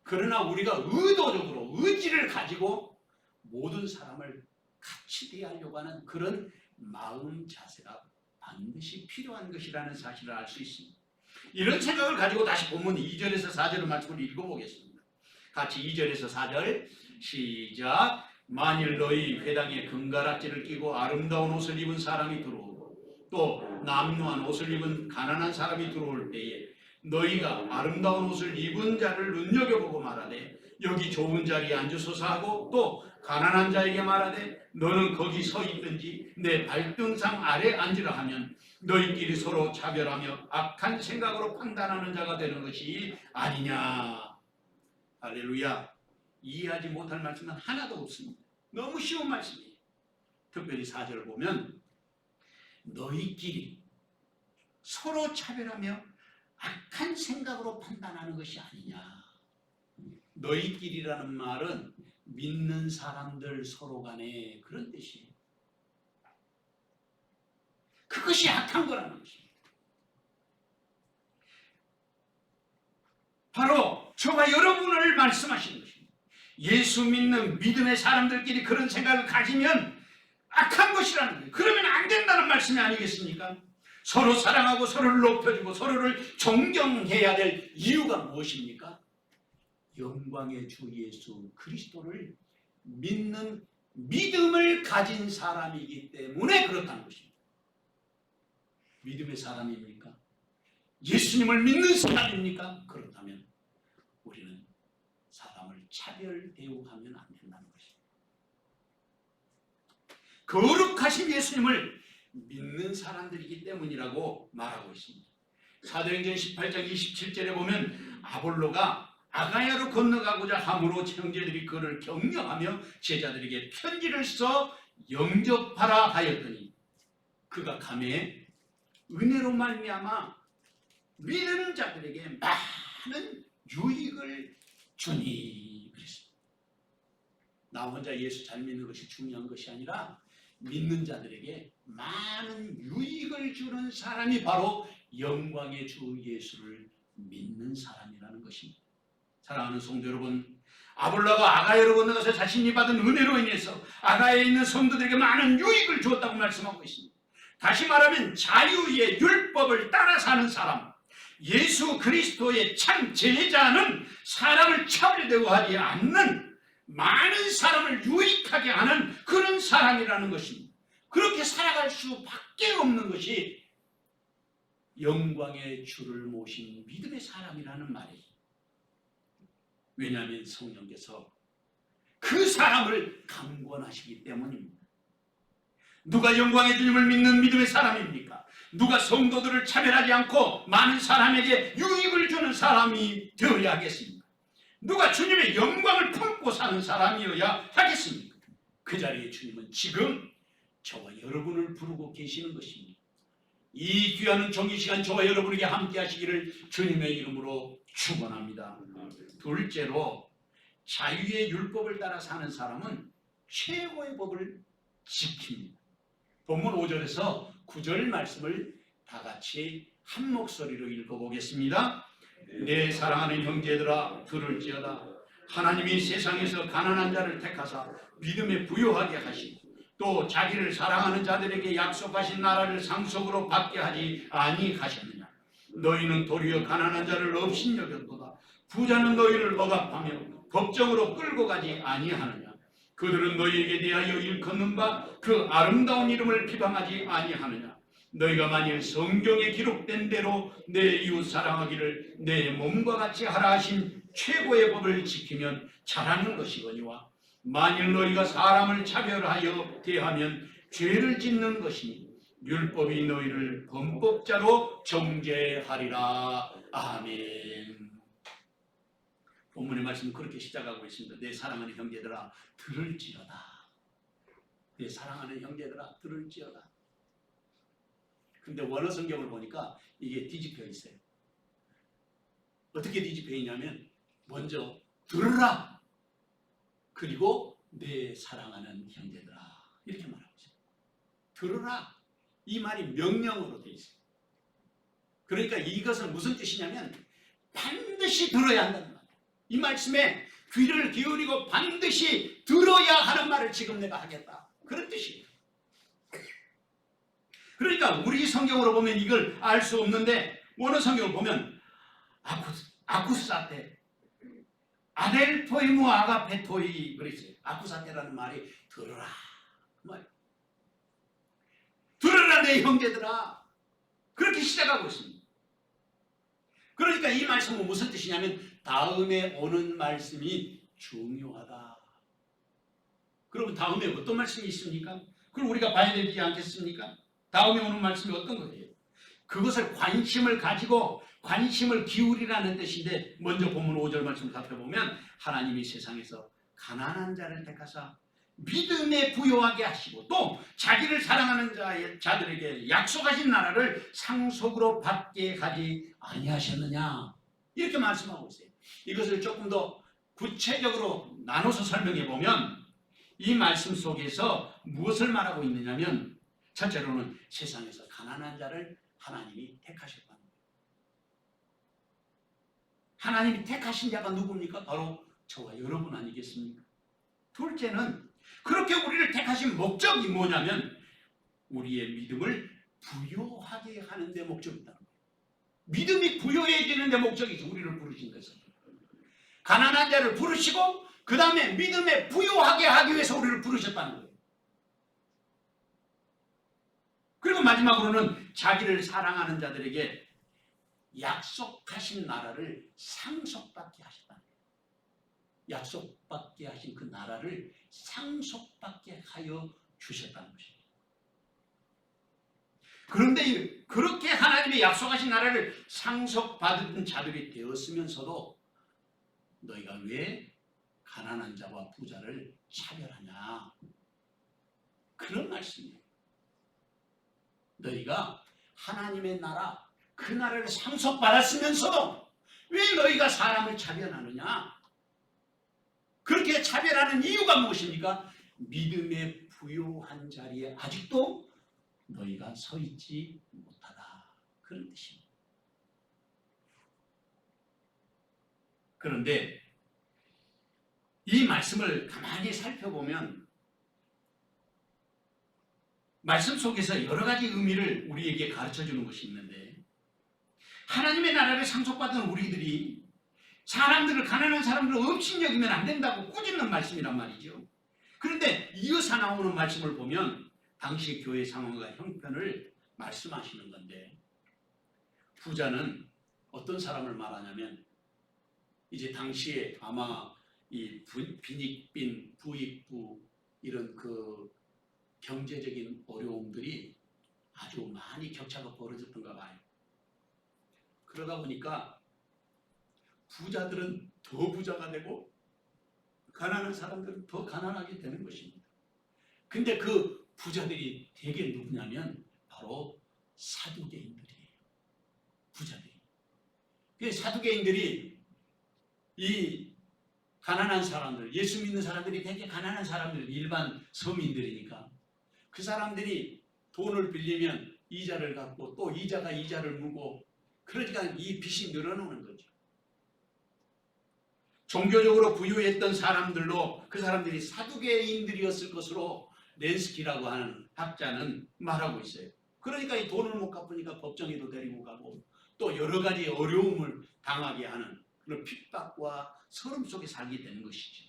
그러나 우리가 의도적으로 의지를 가지고 모든 사람을 같이 대하려고 하는 그런 마음 자세가 반드시 필요한 것이라는 사실을 알 수 있습니다. 이런 생각을 가지고 다시 본문 2절에서 4절의 말씀을 읽어보겠습니다. 같이 2절에서 4절 시작. 만일 너희 회당에 금가락지를 끼고 아름다운 옷을 입은 사람이 들어오고 또 남루한 옷을 입은 가난한 사람이 들어올 때에 너희가 아름다운 옷을 입은 자를 눈여겨보고 말하되 여기 좋은 자리에 앉으소서 하고 또 가난한 자에게 말하되 너는 거기 서 있든지 내 발등상 아래 앉으라 하면 너희끼리 서로 차별하며 악한 생각으로 판단하는 자가 되는 것이 아니냐. 할렐루야. 이해하지 못할 말씀은 하나도 없습니다. 너무 쉬운 말씀이에요. 특별히 4절을 보면 너희끼리 서로 차별하며 악한 생각으로 판단하는 것이 아니냐. 너희끼리라는 말은 믿는 사람들 서로 간에 그런 뜻이에요. 그것이 악한 거라는 것입니다. 바로 저와 여러분을 말씀하시는 것입니다. 예수 믿는 믿음의 사람들끼리 그런 생각을 가지면 악한 것이라는 거예요. 그러면 안 된다는 말씀이 아니겠습니까? 서로 사랑하고 서로를 높여주고 서로를 존경해야 될 이유가 무엇입니까? 영광의 주 예수 그리스도를 믿는 믿음을 가진 사람이기 때문에 그렇다는 것입니다. 믿음의 사람입니까? 예수님을 믿는 사람입니까? 그렇다면 우리는 사람을 차별 대우하면 안 된다는 것입니다. 거룩하신 예수님을 믿는 사람들이기 때문이라고 말하고 있습니다. 사도행전 18장 27절에 보면 아볼로가 아가야로 건너가고자 함으로 형제들이 그를 격려하며 제자들에게 편지를 써 영접하라 하였더니 그가 감에 은혜로 말미암아 믿는 자들에게 많은 유익을 주니 그랬습니다. 나 혼자 예수 잘 믿는 것이 중요한 것이 아니라 믿는 자들에게 많은 유익을 주는 사람이 바로 영광의 주 예수를 믿는 사람이라는 것입니다. 사랑하는 성도 여러분, 아볼로가 아가야로 건너가서 자신이 받은 은혜로 인해서 아가야에 있는 성도들에게 많은 유익을 주었다고 말씀하고 있습니다. 다시 말하면 자유의 율법을 따라 사는 사람, 예수 그리스도의 참 제자는 사람을 차별대우하지 않는 많은 사람을 유익하게 하는 그런 사람이라는 것입니다. 그렇게 살아갈 수밖에 없는 것이 영광의 주를 모신 믿음의 사람이라는 말이에요. 왜냐하면 성령께서 그 사람을 강권하시기 때문입니다. 누가 영광의 주님을 믿는 믿음의 사람입니까? 누가 성도들을 차별하지 않고 많은 사람에게 유익을 주는 사람이 되어야 하겠습니까? 누가 주님의 영광을 품고 사는 사람이어야 하겠습니까? 그 자리에 주님은 지금 저와 여러분을 부르고 계시는 것입니다. 이 귀한 정기시간 저와 여러분에게 함께 하시기를 주님의 이름으로 축원합니다. 둘째로, 자유의 율법을 따라 사는 사람은 최고의 법을 지킵니다. 본문 5절에서 9절 말씀을 다 같이 한 목소리로 읽어보겠습니다. 내 사랑하는 형제들아 들을지어다. 하나님이 세상에서 가난한 자를 택하사 믿음에 부요하게 하시고 또 자기를 사랑하는 자들에게 약속하신 나라를 상속으로 받게 하지 아니하셨느냐. 너희는 도리어 가난한 자를 업신여겼도다. 부자는 너희를 억압하며 법정으로 끌고 가지 아니하느냐. 그들은 너희에게 대하여 일컫는 바 그 아름다운 이름을 비방하지 아니하느냐. 너희가 만일 성경에 기록된 대로 내 이웃 사랑하기를 내 몸과 같이 하라 하신 최고의 법을 지키면 잘하는 것이거니와 만일 너희가 사람을 차별하여 대하면 죄를 짓는 것이니 율법이 너희를 범법자로 정죄하리라. 아멘. 본문의 말씀은 그렇게 시작하고 있습니다. 내 사랑하는 형제들아 들을지어다. 내 사랑하는 형제들아 들을지어다. 근데 원어 성경을 보니까 이게 뒤집혀 있어요. 어떻게 뒤집혀 있냐면 먼저 들으라. 그리고 내 사랑하는 형제들아 이렇게 말하고 있어요. 들으라. 이 말이 명령어로 되어 있어요. 그러니까 이것은 무슨 뜻이냐면 반드시 들어야 한다는 말이에요. 이 말씀에 귀를 기울이고 반드시 들어야 하는 말을 지금 내가 하겠다. 그런 뜻이에요. 그러니까 우리 성경으로 보면 이걸 알 수 없는데 원어 성경을 보면 아쿠사테, 아델토이무 아가페토이 그랬어요. 아쿠사테라는 말이 들어라. 그 말이에요. 들어라 내 형제들아. 그렇게 시작하고 있습니다. 그러니까 이 말씀은 무슨 뜻이냐면 다음에 오는 말씀이 중요하다. 그러면 다음에 어떤 말씀이 있습니까? 그걸 우리가 봐야 되지 않겠습니까? 다음에 오는 말씀이 어떤 거예요? 그것을 관심을 가지고 관심을 기울이라는 뜻인데 먼저 본문 5절 말씀 살펴보면 하나님이 세상에서 가난한 자를 택하사 믿음에 부요하게 하시고 또 자기를 사랑하는 자들에게 약속하신 나라를 상속으로 받게 하지 아니하셨느냐 이렇게 말씀하고 있어요. 이것을 조금 더 구체적으로 나눠서 설명해 보면 이 말씀 속에서 무엇을 말하고 있느냐면 첫째로는 세상에서 가난한 자를 하나님이 택하셨다는 거예요. 하나님이 택하신 자가 누굽니까? 바로 저와 여러분 아니겠습니까? 둘째는 그렇게 우리를 택하신 목적이 뭐냐면 우리의 믿음을 부요하게 하는 데 목적이 있다는 거예요. 믿음이 부요해지는 데 목적이 있어. 우리를 부르신 것은 가난한 자를 부르시고 그 다음에 믿음에 부요하게 하기 위해서 우리를 부르셨다는 거예요. 그리고 마지막으로는 자기를 사랑하는 자들에게 약속하신 나라를 상속받게 하셨다는 거예요. 약속받게 하신 그 나라를 상속받게 하여 주셨다는 것입니다. 그런데 그렇게 하나님의 약속하신 나라를 상속받은 자들이 되었으면서도 너희가 왜 가난한 자와 부자를 차별하냐? 그런 말씀이에요. 너희가 하나님의 나라, 그 나라를 상속받았으면서도 왜 너희가 사람을 차별하느냐? 그렇게 차별하는 이유가 무엇입니까? 믿음의 부요한 자리에 아직도 너희가 서 있지 못하다. 그런 뜻입니다. 그런데 이 말씀을 가만히 살펴보면 말씀 속에서 여러 가지 의미를 우리에게 가르쳐주는 것이 있는데 하나님의 나라를 상속받은 우리들이 사람들을 가난한 사람들을 업신여기면 안 된다고 꾸짖는 말씀이란 말이죠. 그런데 이어서 나오는 말씀을 보면 당시 교회 상황과 형편을 말씀하시는 건데 부자는 어떤 사람을 말하냐면 이제 당시에 아마 이 빈익빈, 부익부 이런 그 경제적인 어려움들이 아주 많이 격차가 벌어졌던가 봐요. 그러다 보니까 부자들은 더 부자가 되고 가난한 사람들은 더 가난하게 되는 것입니다. 근데 그 부자들이 대개 누구냐면 바로 사두개인들이에요. 부자들이. 그 사두개인들이 이 가난한 사람들, 예수 믿는 사람들이 되게 가난한 사람들, 일반 서민들이니까 그 사람들이 돈을 빌리면 이자를 갚고 또 이자가 이자를 물고 그러니까 이 빚이 늘어나는 거죠. 종교적으로 부유했던 사람들로 그 사람들이 사두개인들이었을 것으로 렌스키라고 하는 학자는 말하고 있어요. 그러니까 이 돈을 못 갚으니까 법정에도 데리고 가고 또 여러 가지 어려움을 당하게 하는 그런 핍박과 서름 속에 살게 되는 것이죠.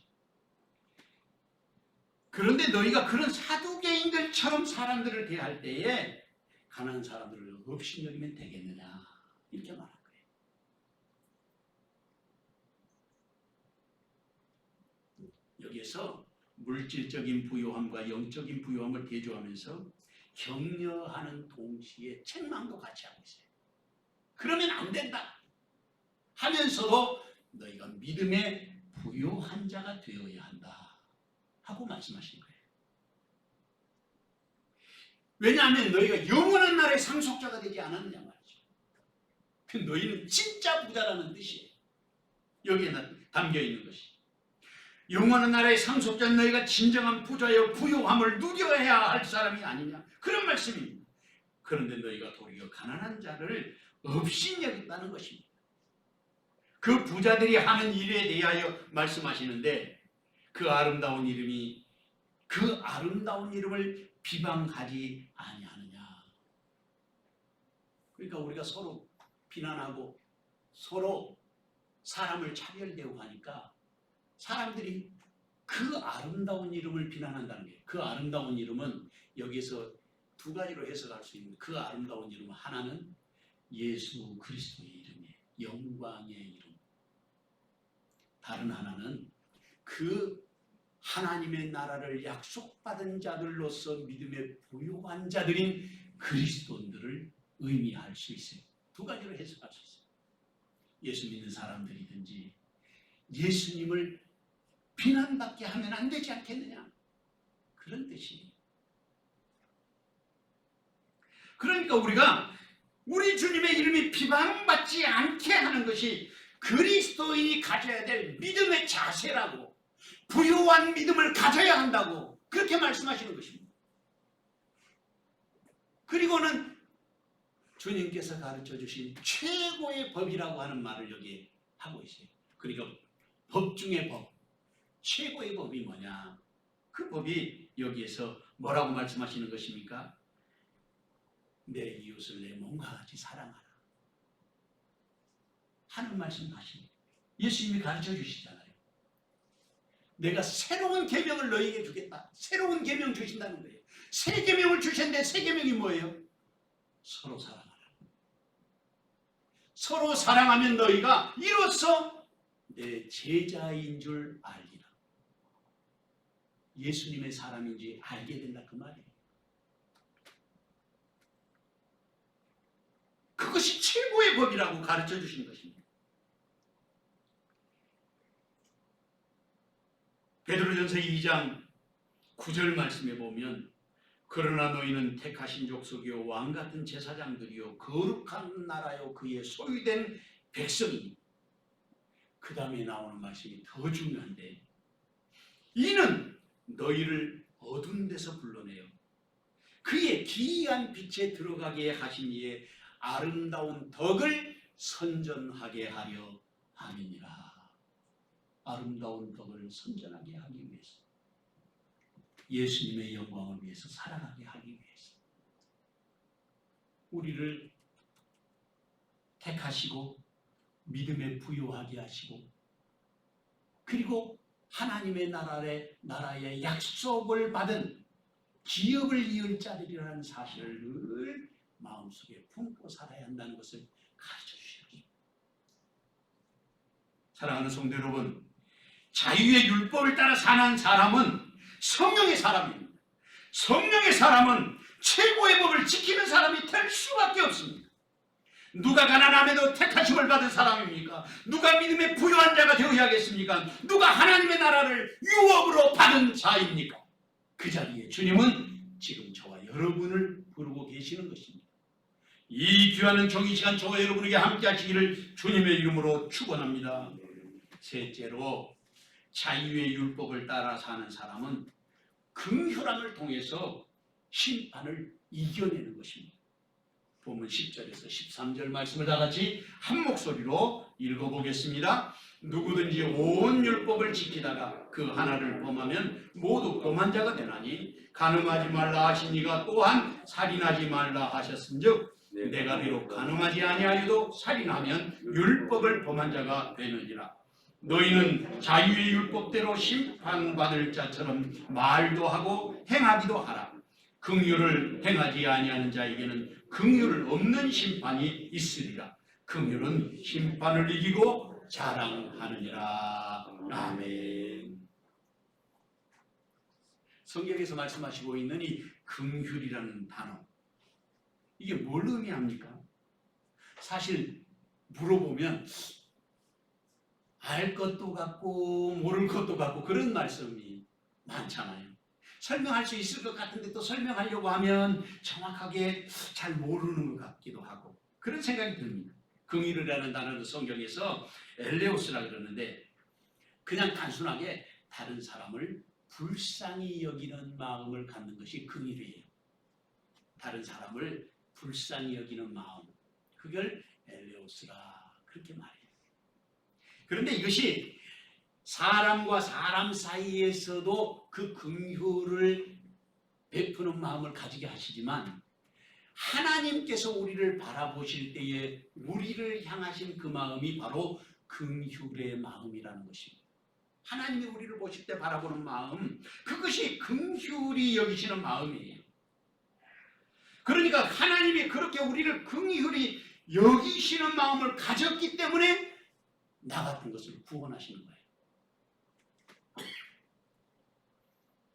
그런데 너희가 그런 사두개인들처럼 사람들을 대할 때에 가난한 사람들을 없이 여기면 되겠느냐 이렇게 말한 거예요. 여기에서 물질적인 부유함과 영적인 부유함을 대조하면서 격려하는 동시에 책망도 같이 하고 있어요. 그러면 안 된다 하면서도 너희가 믿음의 부유한 자가 되어야 한다 하고 말씀하신 거예요. 왜냐하면 너희가 영원한 나라의 상속자가 되지 않았느냐 말이죠. 그 너희는 진짜 부자라는 뜻이에요. 여기에 담겨 있는 것이. 영원한 나라의 상속자는 너희가 진정한 부자여 부유함을 누려야 할 사람이 아니냐 그런 말씀입니다. 그런데 너희가 도리어 가난한 자를 없인 여겼다는 것입니다. 그 부자들이 하는 일에 대하여 말씀하시는데 그 아름다운 이름을 비방하지 아니하느냐. 그러니까 우리가 서로 비난하고 서로 사람을 차별대우고 하니까 사람들이 그 아름다운 이름을 비난한다는 거예요. 그 아름다운 이름은 여기서 두 가지로 해석할 수 있는 그 아름다운 이름 하나는 예수 그리스도의 이름이에요. 영광의 이름. 다른 하나는 그 하나님의 나라를 약속받은 자들로서 믿음의 부유한 자들인 그리스도인들을 의미할 수 있어요. 두 가지로 해석할 수 있어요. 예수 믿는 사람들이든지 예수님을 비난받게 하면 안 되지 않겠느냐 그런 뜻이에요. 그러니까 우리가 우리 주님의 이름이 비방받지 않게 하는 것이 그리스도인이 가져야 될 믿음의 자세라고 부유한 믿음을 가져야 한다고 그렇게 말씀하시는 것입니다. 그리고는 주님께서 가르쳐 주신 최고의 법이라고 하는 말을 여기에 하고 있어요. 그러니까 법 중의 법, 최고의 법이 뭐냐? 그 법이 여기에서 뭐라고 말씀하시는 것입니까? 내 이웃을 내 몸과 같이 사랑하라 하는 말씀 하십니다. 예수님이 가르쳐 주시잖아요. 내가 새로운 계명을 너희에게 주겠다. 새로운 계명 주신다는 거예요. 새 계명을 주셨는데 새 계명이 뭐예요? 서로 사랑하라. 서로 사랑하면 너희가 이로써 내 제자인 줄 알리라. 예수님의 사람인지 알게 된다 그 말이에요. 그것이 최고의 법이라고 가르쳐 주신 것입니다. 베드로전서 2장 9절 말씀에 보면 그러나 너희는 택하신 족속이요 왕같은 제사장들이요 거룩한 나라요 그의 소유된 백성이니 그 다음에 나오는 말씀이 더 중요한데 이는 너희를 어두운 데서 불러내어 그의 기이한 빛에 들어가게 하신 이의 아름다운 덕을 선전하게 하려 함이니라. 아름다운 덕을 선전하게 하기 위해서 예수님의 영광을 위해서 살아가게 하기 위해서 우리를 택하시고 믿음에 부유하게 하시고 그리고 하나님의 나라의 약속을 받은 기업을 이을 자들이라는 사실을 늘 마음속에 품고 살아야 한다는 것을 가르쳐 주시옵소서. 사랑하는 성도 여러분, 자유의 율법을 따라 사는 사람은 성령의 사람입니다. 성령의 사람은 최고의 법을 지키는 사람이 될 수밖에 없습니다. 누가 가난함에도 택하심을 받은 사람입니까? 누가 믿음의 부유한 자가 되어야겠습니까? 누가 하나님의 나라를 유업으로 받은 자입니까? 그 자리에 주님은 지금 저와 여러분을 부르고 계시는 것입니다. 이 귀한 정의 시간 저와 여러분에게 함께 하시기를 주님의 이름으로 축원합니다. 셋째로, 자유의 율법을 따라 사는 사람은 긍휼함을 통해서 심판을 이겨내는 것입니다. 본문 10절에서 13절 말씀을 다 같이 한 목소리로 읽어보겠습니다. 누구든지 온 율법을 지키다가 그 하나를 범하면 모두 범한 자가 되나니 간음하지 말라 하시니가 또한 살인하지 말라 하셨은즉 내가 비록 간음하지 아니하여도 살인하면 율법을 범한 자가 되느니라. 너희는 자유의 율법대로 심판받을 자처럼 말도 하고 행하기도 하라. 긍휼을 행하지 아니하는 자에게는 긍휼 없는 심판이 있으리라. 긍휼은 심판을 이기고 자랑하느니라. 아멘. 성경에서 말씀하시고 있는 이 긍휼이라는 단어, 이게 뭘 의미합니까? 사실 물어보면 알 것도 같고 모를 것도 같고 그런 말씀이 많잖아요. 설명할 수 있을 것 같은데 또 설명하려고 하면 정확하게 잘 모르는 것 같기도 하고 그런 생각이 듭니다. 긍휼이라는 단어는 성경에서 엘레오스라 그러는데 그냥 단순하게 다른 사람을 불쌍히 여기는 마음을 갖는 것이 긍휼이에요. 다른 사람을 불쌍히 여기는 마음, 그걸 엘레오스라 그렇게 말해요. 그런데 이것이 사람과 사람 사이에서도 그 긍휼을 베푸는 마음을 가지게 하시지만 하나님께서 우리를 바라보실 때에 우리를 향하신 그 마음이 바로 긍휼의 마음이라는 것입니다. 하나님이 우리를 보실 때 바라보는 마음, 그것이 긍휼히 여기시는 마음이에요. 그러니까 하나님이 그렇게 우리를 긍휼히 여기시는 마음을 가졌기 때문에 나 같은 것을 구원하시는 거예요.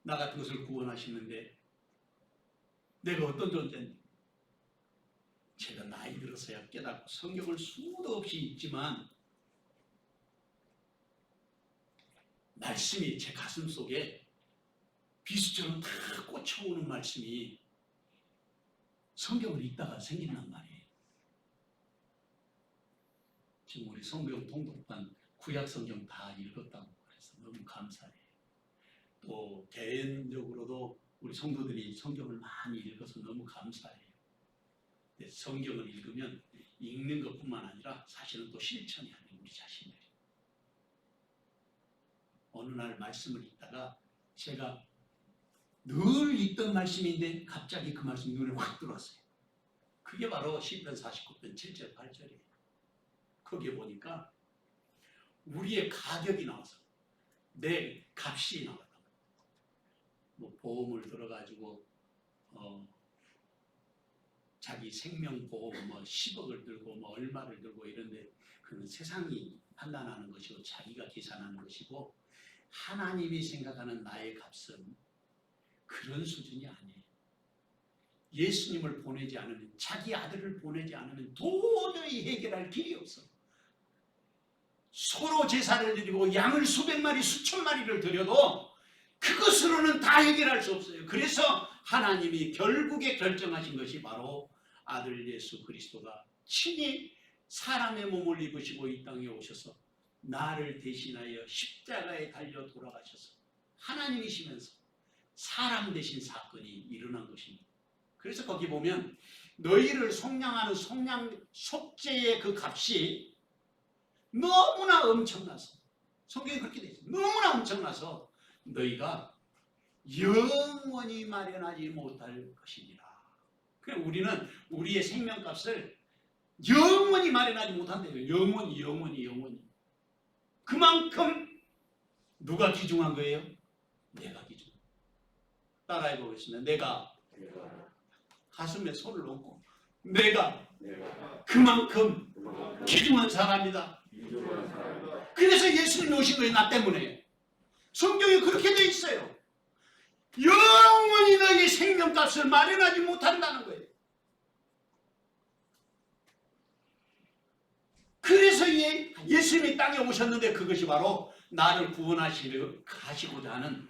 나 같은 것을 구원하시는데 내가 어떤 존재인지 제가 나이 들어서야 깨닫고 성경을 수도 없이 읽지만 말씀이 제 가슴 속에 비수처럼 다 꽂혀오는 말씀이 성경을 읽다가 생긴단 말이에요. 지금 우리 성경 통독반 구약 성경 다 읽었다고 해서 너무 감사해요. 또 개인적으로도 우리 성도들이 성경을 많이 읽어서 너무 감사해요. 근데 성경을 읽으면 읽는 것뿐만 아니라 사실은 또 실천해야 돼요. 우리 자신들이. 어느 날 말씀을 읽다가 제가 늘 읽던 말씀인데 갑자기 그 말씀이 눈에 확 들어왔어요. 그게 바로 시편 49편 7절 8절이에요. 거기에 보니까 우리의 가격이 나와서 내 값이 나왔다. 뭐 보험을 들어가지고 자기 생명보험 뭐 10억을 들고 뭐 얼마를 들고 이런데 그건 세상이 판단하는 것이고 자기가 계산하는 것이고 하나님이 생각하는 나의 값은 그런 수준이 아니에요. 예수님을 보내지 않으면, 자기 아들을 보내지 않으면 도저히 해결할 길이 없어. 소로 제사를 드리고 양을 수백 마리 수천 마리를 드려도 그것으로는 다 해결할 수 없어요. 그래서 하나님이 결국에 결정하신 것이 바로 아들 예수 그리스도가 친히 사람의 몸을 입으시고 이 땅에 오셔서 나를 대신하여 십자가에 달려 돌아가셔서 하나님이시면서 사람 되신 사건이 일어난 것입니다. 그래서 거기 보면 너희를 속량하는 속죄의 그 값이 너무나 엄청나서, 성경이 그렇게 되어 있어요. 너무나 엄청나서 너희가 영원히 마련하지 못할 것이니라. 그래 우리는 우리의 생명값을 영원히 마련하지 못한대요. 영원히. 그만큼 누가 기중한 거예요? 내가 기중. 따라해 보겠습니다. 내가 가슴에 손을 얹고 내가 그만큼 귀중한 사람이다. 그래서 예수님이 오신 거예요. 나 때문에. 성경에 그렇게 돼 있어요. 영원히 너희 생명값을 마련하지 못한다는 거예요. 그래서 예수님이 땅에 오셨는데 그것이 바로 나를 구원하시고자 하는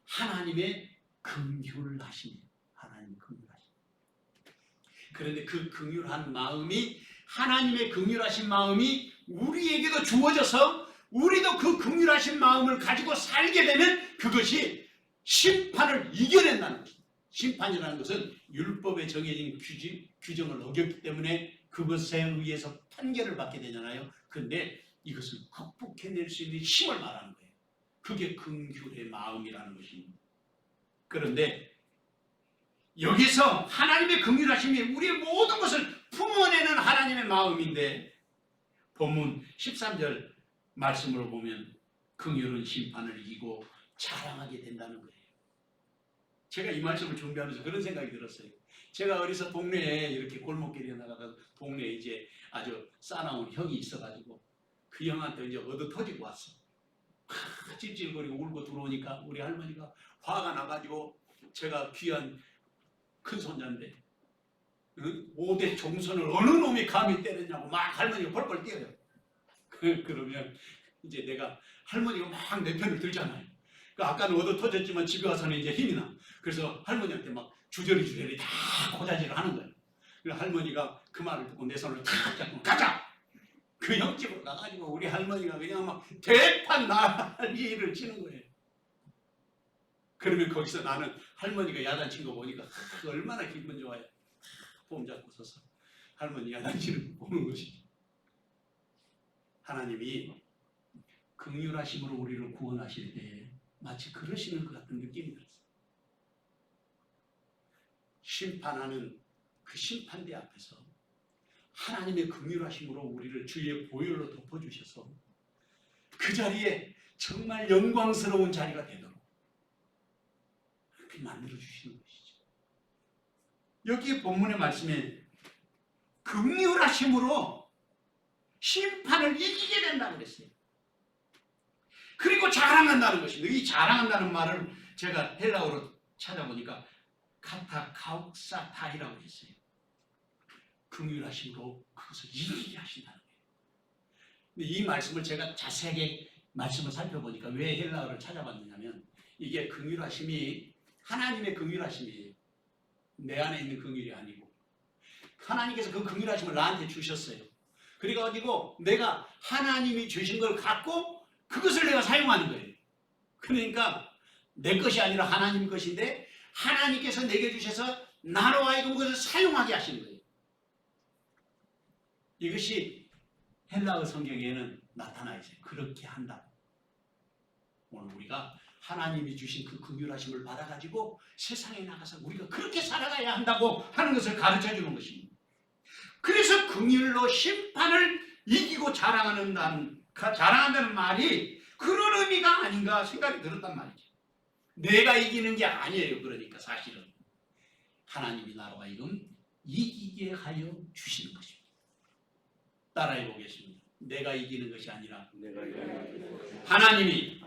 하나님의 긍휼하심이에요. 하나님의 긍휼하심. 그런데 그 긍휼한 마음이, 하나님의 긍휼하신 마음이 우리에게도 주어져서 우리도 그 긍휼하신 마음을 가지고 살게 되면 그것이 심판을 이겨낸다는 것입니다. 심판이라는 것은 율법에 정해진 규정을 어겼기 때문에 그것에 의해서 판결을 받게 되잖아요. 그런데 이것을 극복해낼 수 있는 힘을 말하는 거예요. 그게 긍휼의 마음이라는 것입니다. 그런데 여기서 하나님의 긍휼하심이 우리의 모든 것을 품어내는 하나님의 마음인데, 본문 13절 말씀으로 보면 긍휼은 심판을 이기고 자랑하게 된다는 거예요. 제가 이 말씀을 준비하면서 그런 생각이 들었어요. 제가 어려서 동네에 이렇게 골목길에 나가서 동네에 이제 아주 싸나운 형이 있어가지고 그 형한테 이제 얻어 터지고 왔어. 찔찔거리고 울고 들어오니까 우리 할머니가 화가 나가지고, 제가 귀한 큰 손자인데 5대 종선을 어느 놈이 감히 때렸냐고 막 할머니가 벌벌 뛰어요. 그러면 이제 내가, 할머니가 막 내 편을 들잖아요. 아까는 얻어 터졌지만 집에 와서는 이제 힘이 나. 그래서 할머니한테 막 주저리 다 고자질을 하는 거예요. 그래서 할머니가 그 말을 듣고 내 손을 탁 잡고 가자! 그 형집으로 가가지고 우리 할머니가 그냥 막 대판 난리를 치는 거예요. 그러면 거기서 나는 할머니가 야단친 거 보니까 얼마나 기분 좋아요. 폼 잡고 서서 할머니 야단치는 거 보는 것이. 하나님이 긍휼하심으로 우리를 구원하실 때 마치 그러시는 것 같은 느낌이 들었어요. 심판하는 그 심판대 앞에서 하나님의 긍휼하심으로 우리를 주의 보혈로 덮어주셔서 그 자리에 정말 영광스러운 자리가 되도록 그렇게 만들어주시는 것이죠. 여기 본문의 말씀에 긍휼하심으로 심판을 이기게 된다고 그랬어요. 그리고 자랑한다는 것입니다. 이 자랑한다는 말을 제가 헬라어로 찾아보니까 카타카욱사타이라고 했어요. 긍휼하심으로 그것을 이기게 하신다는 거예요. 근데 이 말씀을 제가 자세하게 말씀을 살펴보니까 왜 헬라어를 찾아봤느냐면, 이게 긍휼하심이 하나님의 긍휼하심이에요. 내 안에 있는 긍휼이 아니고 하나님께서 그 긍휼하심을 나한테 주셨어요. 그래가지고 내가 하나님이 주신 걸 갖고 그것을 내가 사용하는 거예요. 그러니까 내 것이 아니라 하나님 것인데 하나님께서 내게 주셔서 나로 하여금 그것을 사용하게 하시는 거예요. 이것이 헬라어 성경에는 나타나 있어요. 그렇게 한다. 오늘 우리가 하나님이 주신 그 긍휼하심을 받아가지고 세상에 나가서 우리가 그렇게 살아가야 한다고 하는 것을 가르쳐주는 것입니다. 그래서 긍휼로 심판을 이기고 자랑한다는 말이 그런 의미가 아닌가 생각이 들었단 말이죠. 내가 이기는 게 아니에요. 그러니까 사실은 하나님이 나로 하여금 이기게 하여 주시는 것입니다. 따라해 보겠습니다. 내가 이기는 것이 아니라 하나님이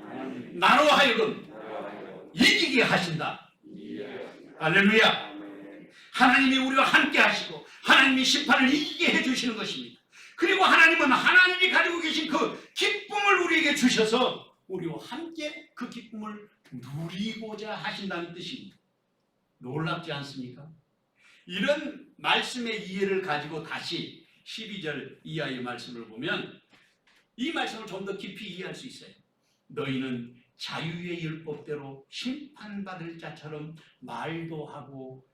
나로 하여금 이기게 하신다. 할렐루야. 하나님이 우리와 함께 하시고 하나님이 심판을 이기게 해주시는 것입니다. 그리고 하나님은 하나님이 가지고 계신 그 기쁨을 우리에게 주셔서 우리와 함께 그 기쁨을 누리고자 하신다는 뜻입니다. 놀랍지 않습니까? 이런 말씀의 이해를 가지고 다시 12절 이하의 말씀을 보면 이 말씀을 좀 더 깊이 이해할 수 있어요. 너희는 자유의 율법대로 심판받을 자처럼 말도 하고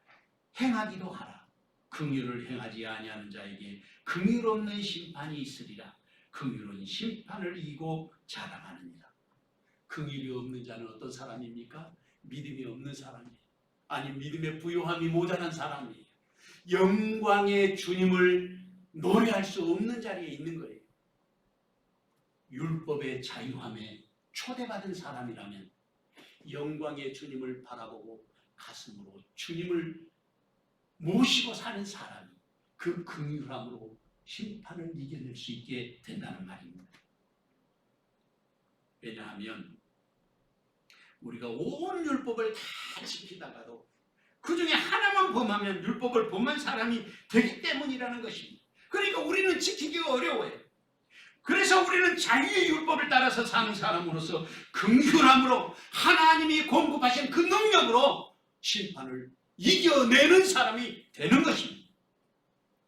행하기도 하라. 긍휼을 행하지 아니하는 자에게 긍휼 없는 심판이 있으리라. 긍휼은 심판을 이기고 자랑하느니라. 긍휼이 없는 자는 어떤 사람입니까? 믿음이 없는 사람이에요. 아니, 믿음의 부요함이 모자란 사람이에요. 영광의 주님을 노래할 수 없는 자리에 있는 거예요. 율법의 자유함에 초대받은 사람이라면 영광의 주님을 바라보고 가슴으로 주님을 모시고 사는 사람이 그 긍휼함으로 심판을 이겨낼 수 있게 된다는 말입니다. 왜냐하면 우리가 온 율법을 다 지키다가도 그 중에 하나만 범하면 율법을 범한 사람이 되기 때문이라는 것입니다. 그러니까 우리는 지키기가 어려워요. 그래서 우리는 자유의 율법을 따라서 사는 사람으로서 긍휼함으로 하나님이 공급하신 그 능력으로 심판을 이겨내는 사람이 되는 것입니다.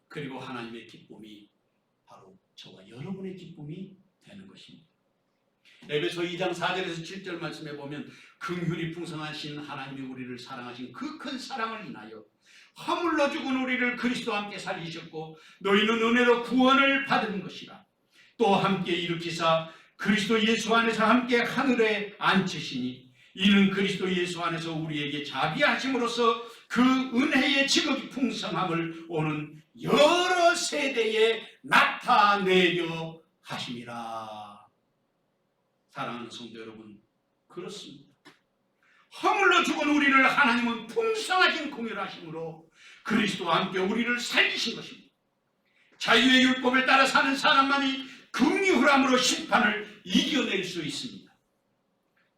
그리고 하나님의 기쁨이 바로 저와 여러분의 기쁨이 되는 것입니다. 에베소 2장 4절에서 7절 말씀에 보면 긍휼이 풍성하신 하나님이 우리를 사랑하신 그 큰 사랑을 인하여 허물로 죽은 우리를 그리스도와 함께 살리셨고 너희는 은혜로 구원을 받은 것이라. 또 함께 일으키사 그리스도 예수 안에서 함께 하늘에 앉히시니 이는 그리스도 예수 안에서 우리에게 자비하심으로써 그 은혜의 지극히 풍성함을 오는 여러 세대에 나타내려 하심이라. 사랑하는 성도 여러분, 그렇습니다. 허물로 죽은 우리를 하나님은 풍성하신 긍휼하심으로 그리스도와 함께 우리를 살리신 것입니다. 자유의 율법을 따라 사는 사람만이 긍휼함으로 심판을 이겨낼 수 있습니다.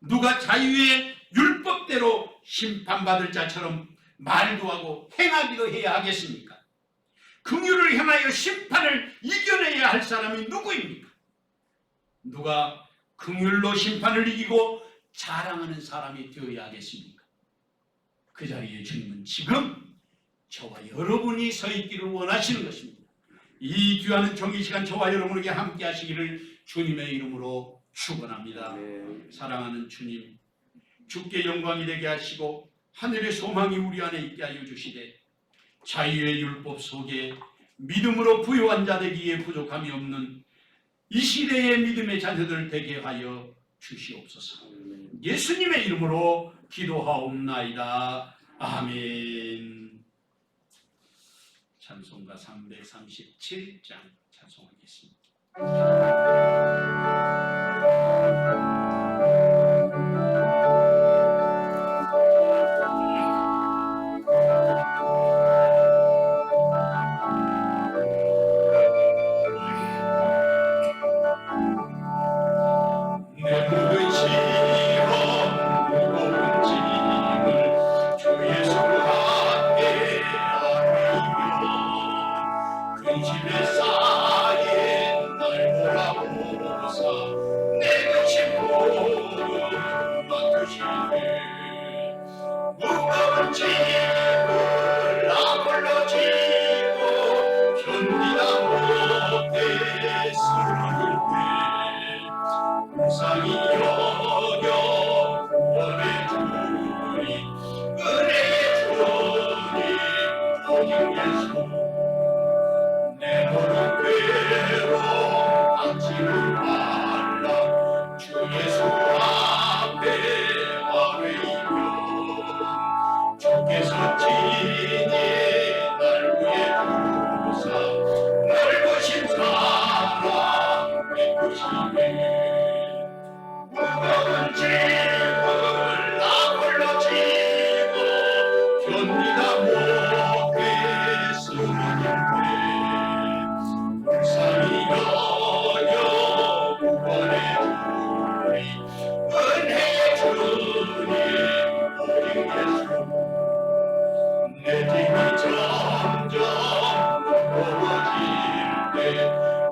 누가 자유의 율법대로 심판받을 자처럼 말도 하고 행하기도 해야 하겠습니까? 긍휼을 행하여 심판을 이겨내야 할 사람이 누구입니까? 누가 긍휼로 심판을 이기고 자랑하는 사람이 되어야 하겠습니까? 그 자리에 주님은 지금 저와 여러분이 서 있기를 원하시는 것입니다. 이 귀한 정의 시간 저와 여러분에게 함께 하시기를 주님의 이름으로 축원합니다. 사랑하는 주님, 주께 영광이 되게 하시고 하늘의 소망이 우리 안에 있게 하여 주시되 자유의 율법 속에 믿음으로 부유한 자 되기에 부족함이 없는 이 시대의 믿음의 자녀들 되게 하여 주시옵소서. 예수님의 이름으로 기도하옵나이다. 아멘. 찬송가 337장 찬송하겠습니다.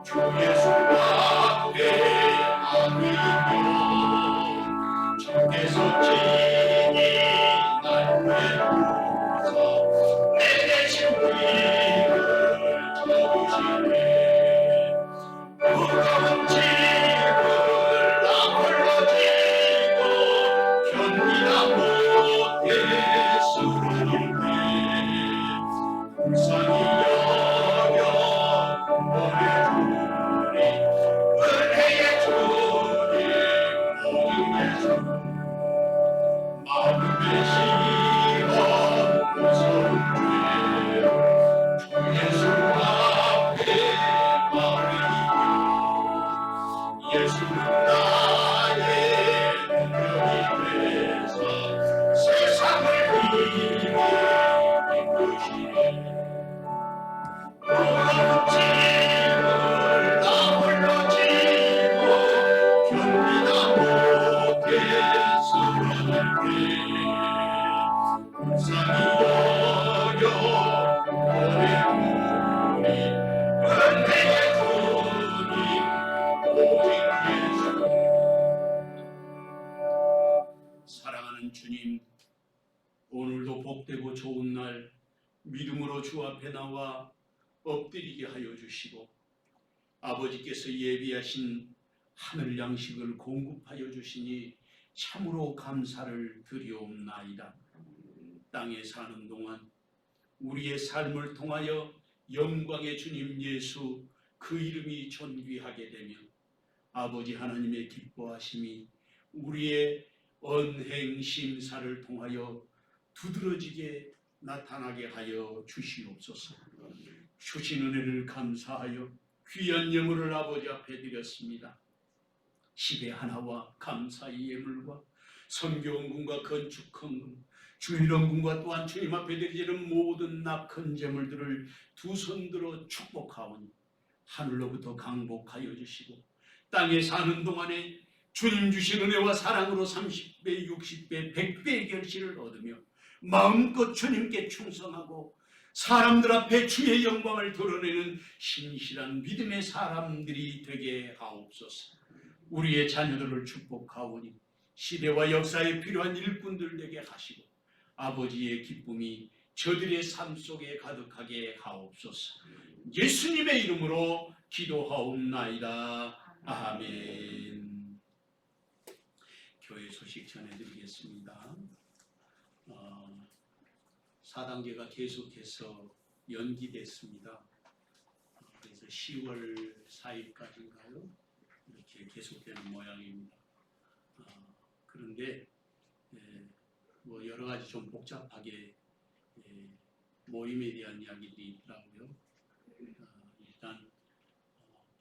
주 예수와 함께 오늘도 복되고 좋은 날 믿음으로 주 앞에 나와 엎드리게 하여 주시고 아버지께서 예비하신 하늘 양식을 공급하여 주시니 참으로 감사를 드리옵나이다. 땅에 사는 동안 우리의 삶을 통하여 영광의 주님 예수 그 이름이 존귀하게 되며 아버지 하나님의 기뻐하심이 우리의 언행 심사를 통하여 두드러지게 나타나게 하여 주시옵소서. 주신 은혜를 감사하여 귀한 예물을 아버지 앞에 드렸습니다. 십의 하나와 감사의 예물과 선교원금과 건축헌금, 주일원금과 또한 주님 앞에 드리는 모든 낙헌 제물들을 두 손 들어 축복하오니 하늘로부터 강복하여 주시고 땅에 사는 동안에 주님 주신 은혜와 사랑으로 30배, 60배, 100배의 결실을 얻으며 마음껏 주님께 충성하고 사람들 앞에 주의 영광을 드러내는 신실한 믿음의 사람들이 되게 하옵소서. 우리의 자녀들을 축복하오니 시대와 역사에 필요한 일꾼들 되게 하시고 아버지의 기쁨이 저들의 삶 속에 가득하게 하옵소서. 예수님의 이름으로 기도하옵나이다. 아멘. 교회 소식 전해드리겠습니다. 4단계가 계속해서 연기됐습니다. 그래서 10월 4일까지인가요? 이렇게 계속되는 모양입니다. 그런데 뭐 여러 가지 좀 복잡하게 모임에 대한 이야기들이 있더라고요. 일단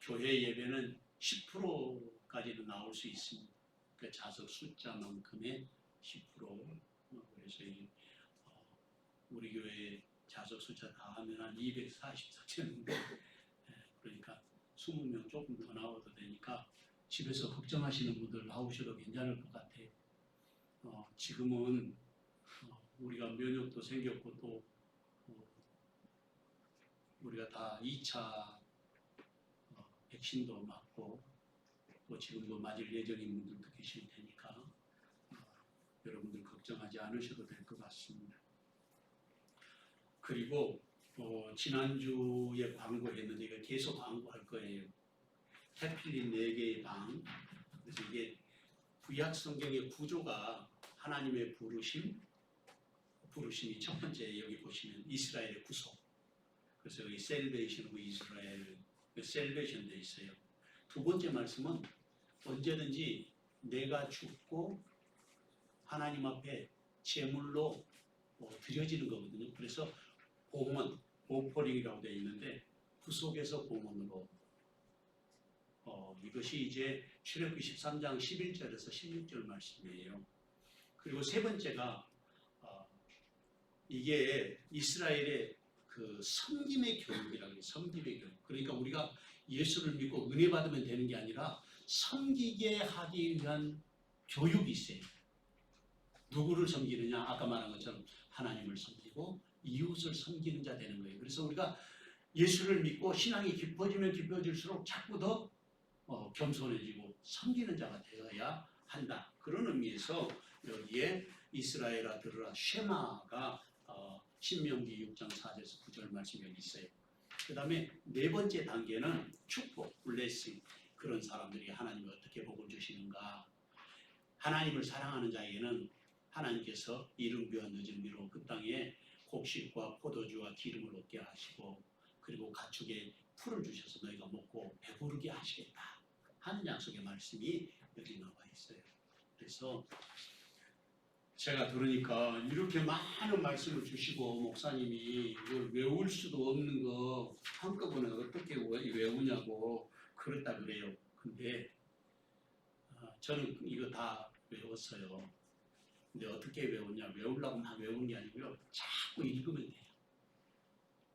교회 예배는 10%까지는 나올 수 있습니다. 그 좌석 숫자만큼의 10%. 그래서 우리 교회 좌석 숫자 다 하면 한 244쯤인데 그러니까 20명 조금 더 나와도 되니까 집에서 걱정하시는 분들 나오셔도 괜찮을 것 같아요. 지금은 우리가 면역도 생겼고 또 우리가 다 2차 백신도 맞고 또 지금도 맞을 예정인 분들도 계실 테니까 여러분들 걱정하지 않으셔도 될 것 같습니다. 그리고 지난주에 광고했는데 이거 계속 광고할 거예요. 해필린 4개의 방. 그래서 이게 구약 성경의 구조가 하나님의 부르심이 첫 번째 여기 보시면 이스라엘의 구속. 그래서 여기 셀베이션 오브 이스라엘, 셀베이션 돼 있어요. 두 번째 말씀은 언제든지 내가 죽고 하나님 앞에 제물로 드려지는 거거든요. 그래서 봉헌, 보포링이라고 되어 있는데 구속에서 봉헌으로 이것이 이제 출애굽기 13장 11절에서 16절 말씀이에요. 그리고 세 번째가 이게 이스라엘의 그 섬김의 교육이라고 해요. 섬김의 교육. 그러니까 우리가 예수를 믿고 은혜 받으면 되는 게 아니라 섬기게 하기 위한 교육이 있어요. 누구를 섬기느냐? 아까 말한 것처럼 하나님을 섬기고 이웃을 섬기는 자 되는 거예요. 그래서 우리가 예수를 믿고 신앙이 깊어지면 깊어질수록 자꾸 더 겸손해지고 섬기는 자가 되어야 한다. 그런 의미에서 여기에 이스라엘아 들으라 쉐마가 신명기 6장 4절에서 9절 말씀이 여기 있어요. 그 다음에 네 번째 단계는 축복, 블레싱. 그런 사람들이 하나님이 어떻게 복을 주시는가. 하나님을 사랑하는 자에게는 하나님께서 이른 비와 늦은 비로 그 땅에 곡식과 포도주와 기름을 얻게 하시고 그리고 가축에 풀을 주셔서 너희가 먹고 배부르게 하시겠다 하는 약속의 말씀이 여기 나와 있어요. 그래서 제가 들으니까 이렇게 많은 말씀을 주시고 목사님이 이걸 외울 수도 없는 거 한꺼번에 어떻게 외우냐고 그랬다 그래요. 근데 저는 이거 다 외웠어요. 근데 어떻게 외웠냐? 외우려고 막 외우는 게 아니고요. 자꾸 읽으면 돼요.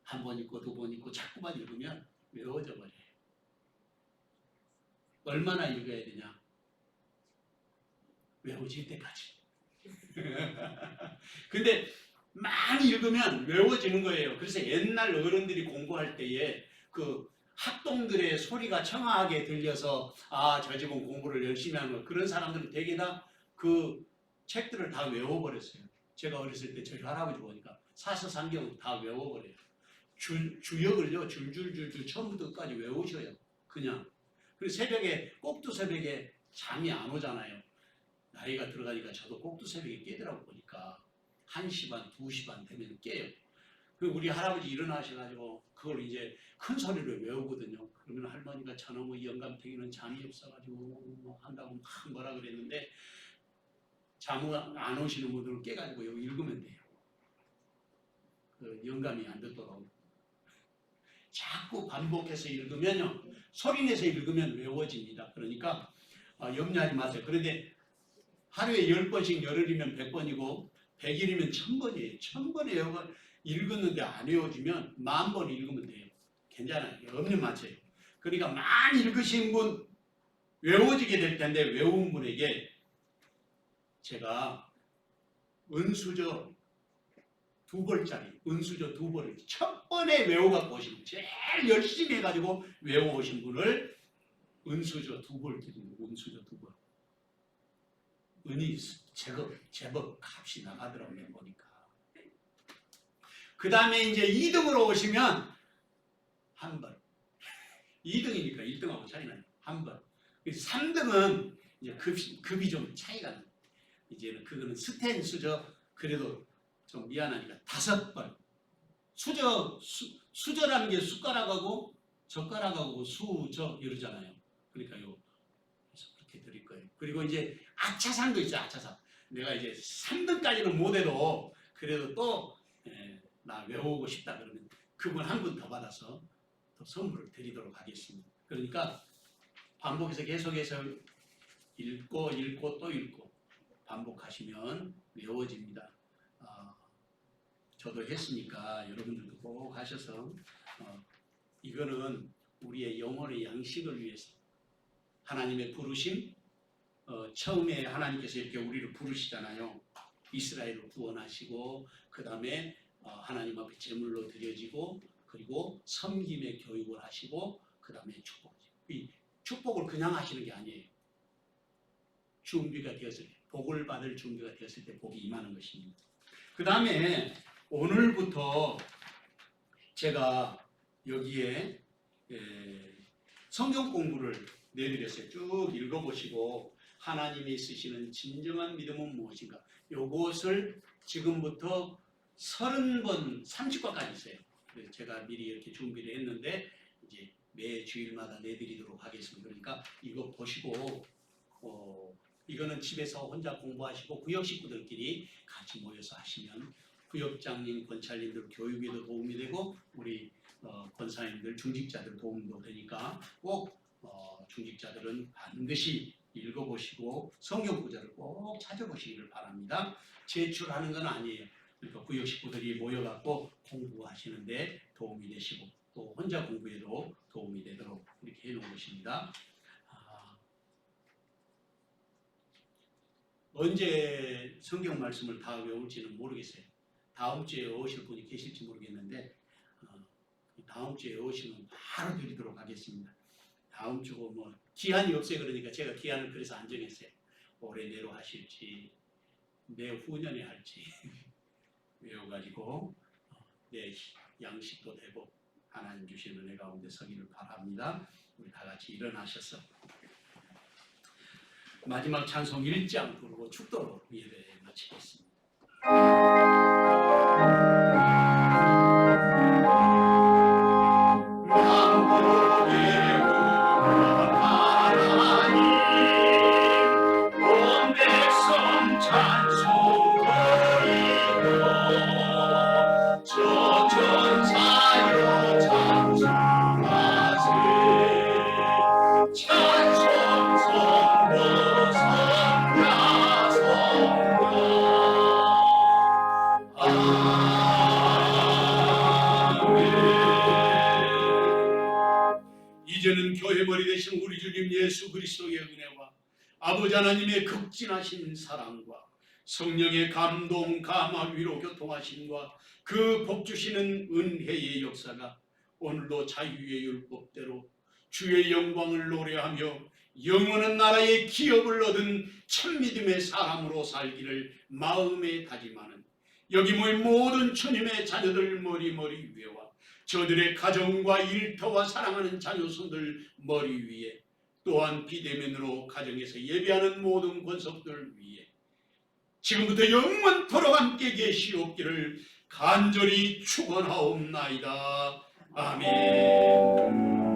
한 번 읽고 두 번 읽고 자꾸만 읽으면 외워져 버려요. 얼마나 읽어야 되냐? 외워질 때까지. 근데 많이 읽으면 외워지는 거예요. 그래서 옛날 어른들이 공부할 때에 그 학동들의 소리가 청아하게 들려서 저 집은 공부를 열심히 하는 거 그런 사람들은 대개 다 그 책들을 다 외워버렸어요. 제가 어렸을 때 저희 할아버지 보니까 사서상경 다 외워버려요. 주역을요 줄줄줄줄 처음부터 끝까지 외우셔요. 그냥. 그리고 새벽에 꼭두 새벽에 잠이 안 오잖아요. 나이가 들어가니까 저도 꼭두 새벽에 깨더라고 보니까 1시 반, 2시 반 되면 깨요. 그 우리 할아버지 일어나셔가지고 그걸 이제 큰 소리로 외우거든요. 그러면 할머니가 저놈의 영감탱이는 잠이 없어가지고 한다고 막 뭐라 그랬는데 잠 안 오시는 분들은 깨가지고 여기 읽으면 돼요. 그 영감이 안 듣도록. 자꾸 반복해서 읽으면요. 소리내서 읽으면 외워집니다. 그러니까 염려하지 마세요. 그런데 하루에 10번씩 열흘이면 100번이고 100일이면 1000번이에요. 1000번에 읽었는데 안 외워지면 10,000번 읽으면 돼요. 괜찮아요. 염려 마세요. 그러니까 많이 읽으신 분 외워지게 될 텐데 외운 분에게 제가 은수저 2벌짜리 은수저 2벌을 첫 번에 외워갖고 오신 제일 열심히 해가지고 외워오신 분을 은수저 2벌 드립니다. 은수저 2벌. 은이 제법 값이 나가더라고요. 보니까. 그 다음에 이제 2등으로 오시면 한 벌. 2등이니까 1등하고 차이나요. 한 벌. 3등은 이제 급이 좀 차이가 나요. 이제는 그거는 스텐 수저 그래도 좀 미안하니까 5벌. 수저라는 게 숟가락하고 젓가락하고 수저 이러잖아요. 그러니까 그렇게 드릴 거예요. 그리고 이제 아차상도 있어요. 아차상. 내가 이제 3등까지는 못해도 그래도 또 나 외우고 싶다 그러면 그분 한 분 더 받아서 또 선물을 드리도록 하겠습니다. 그러니까 반복해서 계속해서 읽고 또 읽고 반복하시면 외워집니다. 저도 했으니까 여러분들도 꼭 하셔서 이거는 우리의 영혼의 양식을 위해서 하나님의 부르심 처음에 하나님께서 이렇게 우리를 부르시잖아요. 이스라엘을 구원하시고 그 다음에 하나님 앞에 제물로 드려지고 그리고 섬김의 교육을 하시고 그 다음에 이 축복을 그냥 하시는 게 아니에요. 준비가 되었을 때 복을 받을 준비가 되었을 때 복이 임하는 것입니다. 그 다음에 오늘부터 제가 여기에 성경 공부를 내드렸어요. 쭉 읽어보시고 하나님이 쓰시는 진정한 믿음은 무엇인가. 요것을 지금부터 30번, 30과까지 있어요. 그래서 제가 미리 이렇게 준비를 했는데 이제 매 주일마다 내드리도록 하겠습니다. 그러니까 이거 보시고 이거는 집에서 혼자 공부하시고 구역 식구들끼리 같이 모여서 하시면 구역장님, 권찰님들 교육에도 도움이 되고 우리 권사님들, 중직자들 도움도 되니까 꼭 중직자들은 반드시 읽어보시고 성경 구절을 꼭 찾아보시기를 바랍니다. 제출하는 건 아니에요. 그러니까 구역 식구들이 모여갖고 공부하시는데 도움이 되시고 또 혼자 공부에도 도움이 되도록 이렇게 해놓은 것입니다. 언제 성경 말씀을 다 외울지는 모르겠어요. 다음 주에 오실 분이 계실지 모르겠는데 다음 주에 오시면 바로 드리도록 하겠습니다. 다음 주고 뭐 기한이 없어요. 그러니까 제가 기한을 그래서 안 정했어요. 올해 내로 하실지 내후년에 할지 외워가지고 내 양식도 되고 하나님 주신 은혜 가운데 서기를 바랍니다. 우리 다 같이 일어나셔서 마지막 찬송 1장 부르고 축도로 예배 마치겠습니다. 이제는 교회머리 되신 우리 주님 예수 그리스도의 은혜와 아버지 하나님의 극진하신 사랑과 성령의 감동, 감화, 위로, 교통하심과 그 복 주시는 은혜의 역사가 오늘도 자유의 율법대로 주의 영광을 노래하며 영원한 나라의 기업을 얻은 참 믿음의 사람으로 살기를 마음에 다짐하는 여기 모인 모든 주님의 자녀들 머리 위에와 저들의 가정과 일터와 사랑하는 자녀손들 머리 위에, 또한 비대면으로 가정에서 예배하는 모든 권속들 위에 지금부터 영원토록 함께 계시옵기를 간절히 축원하옵나이다. 아멘.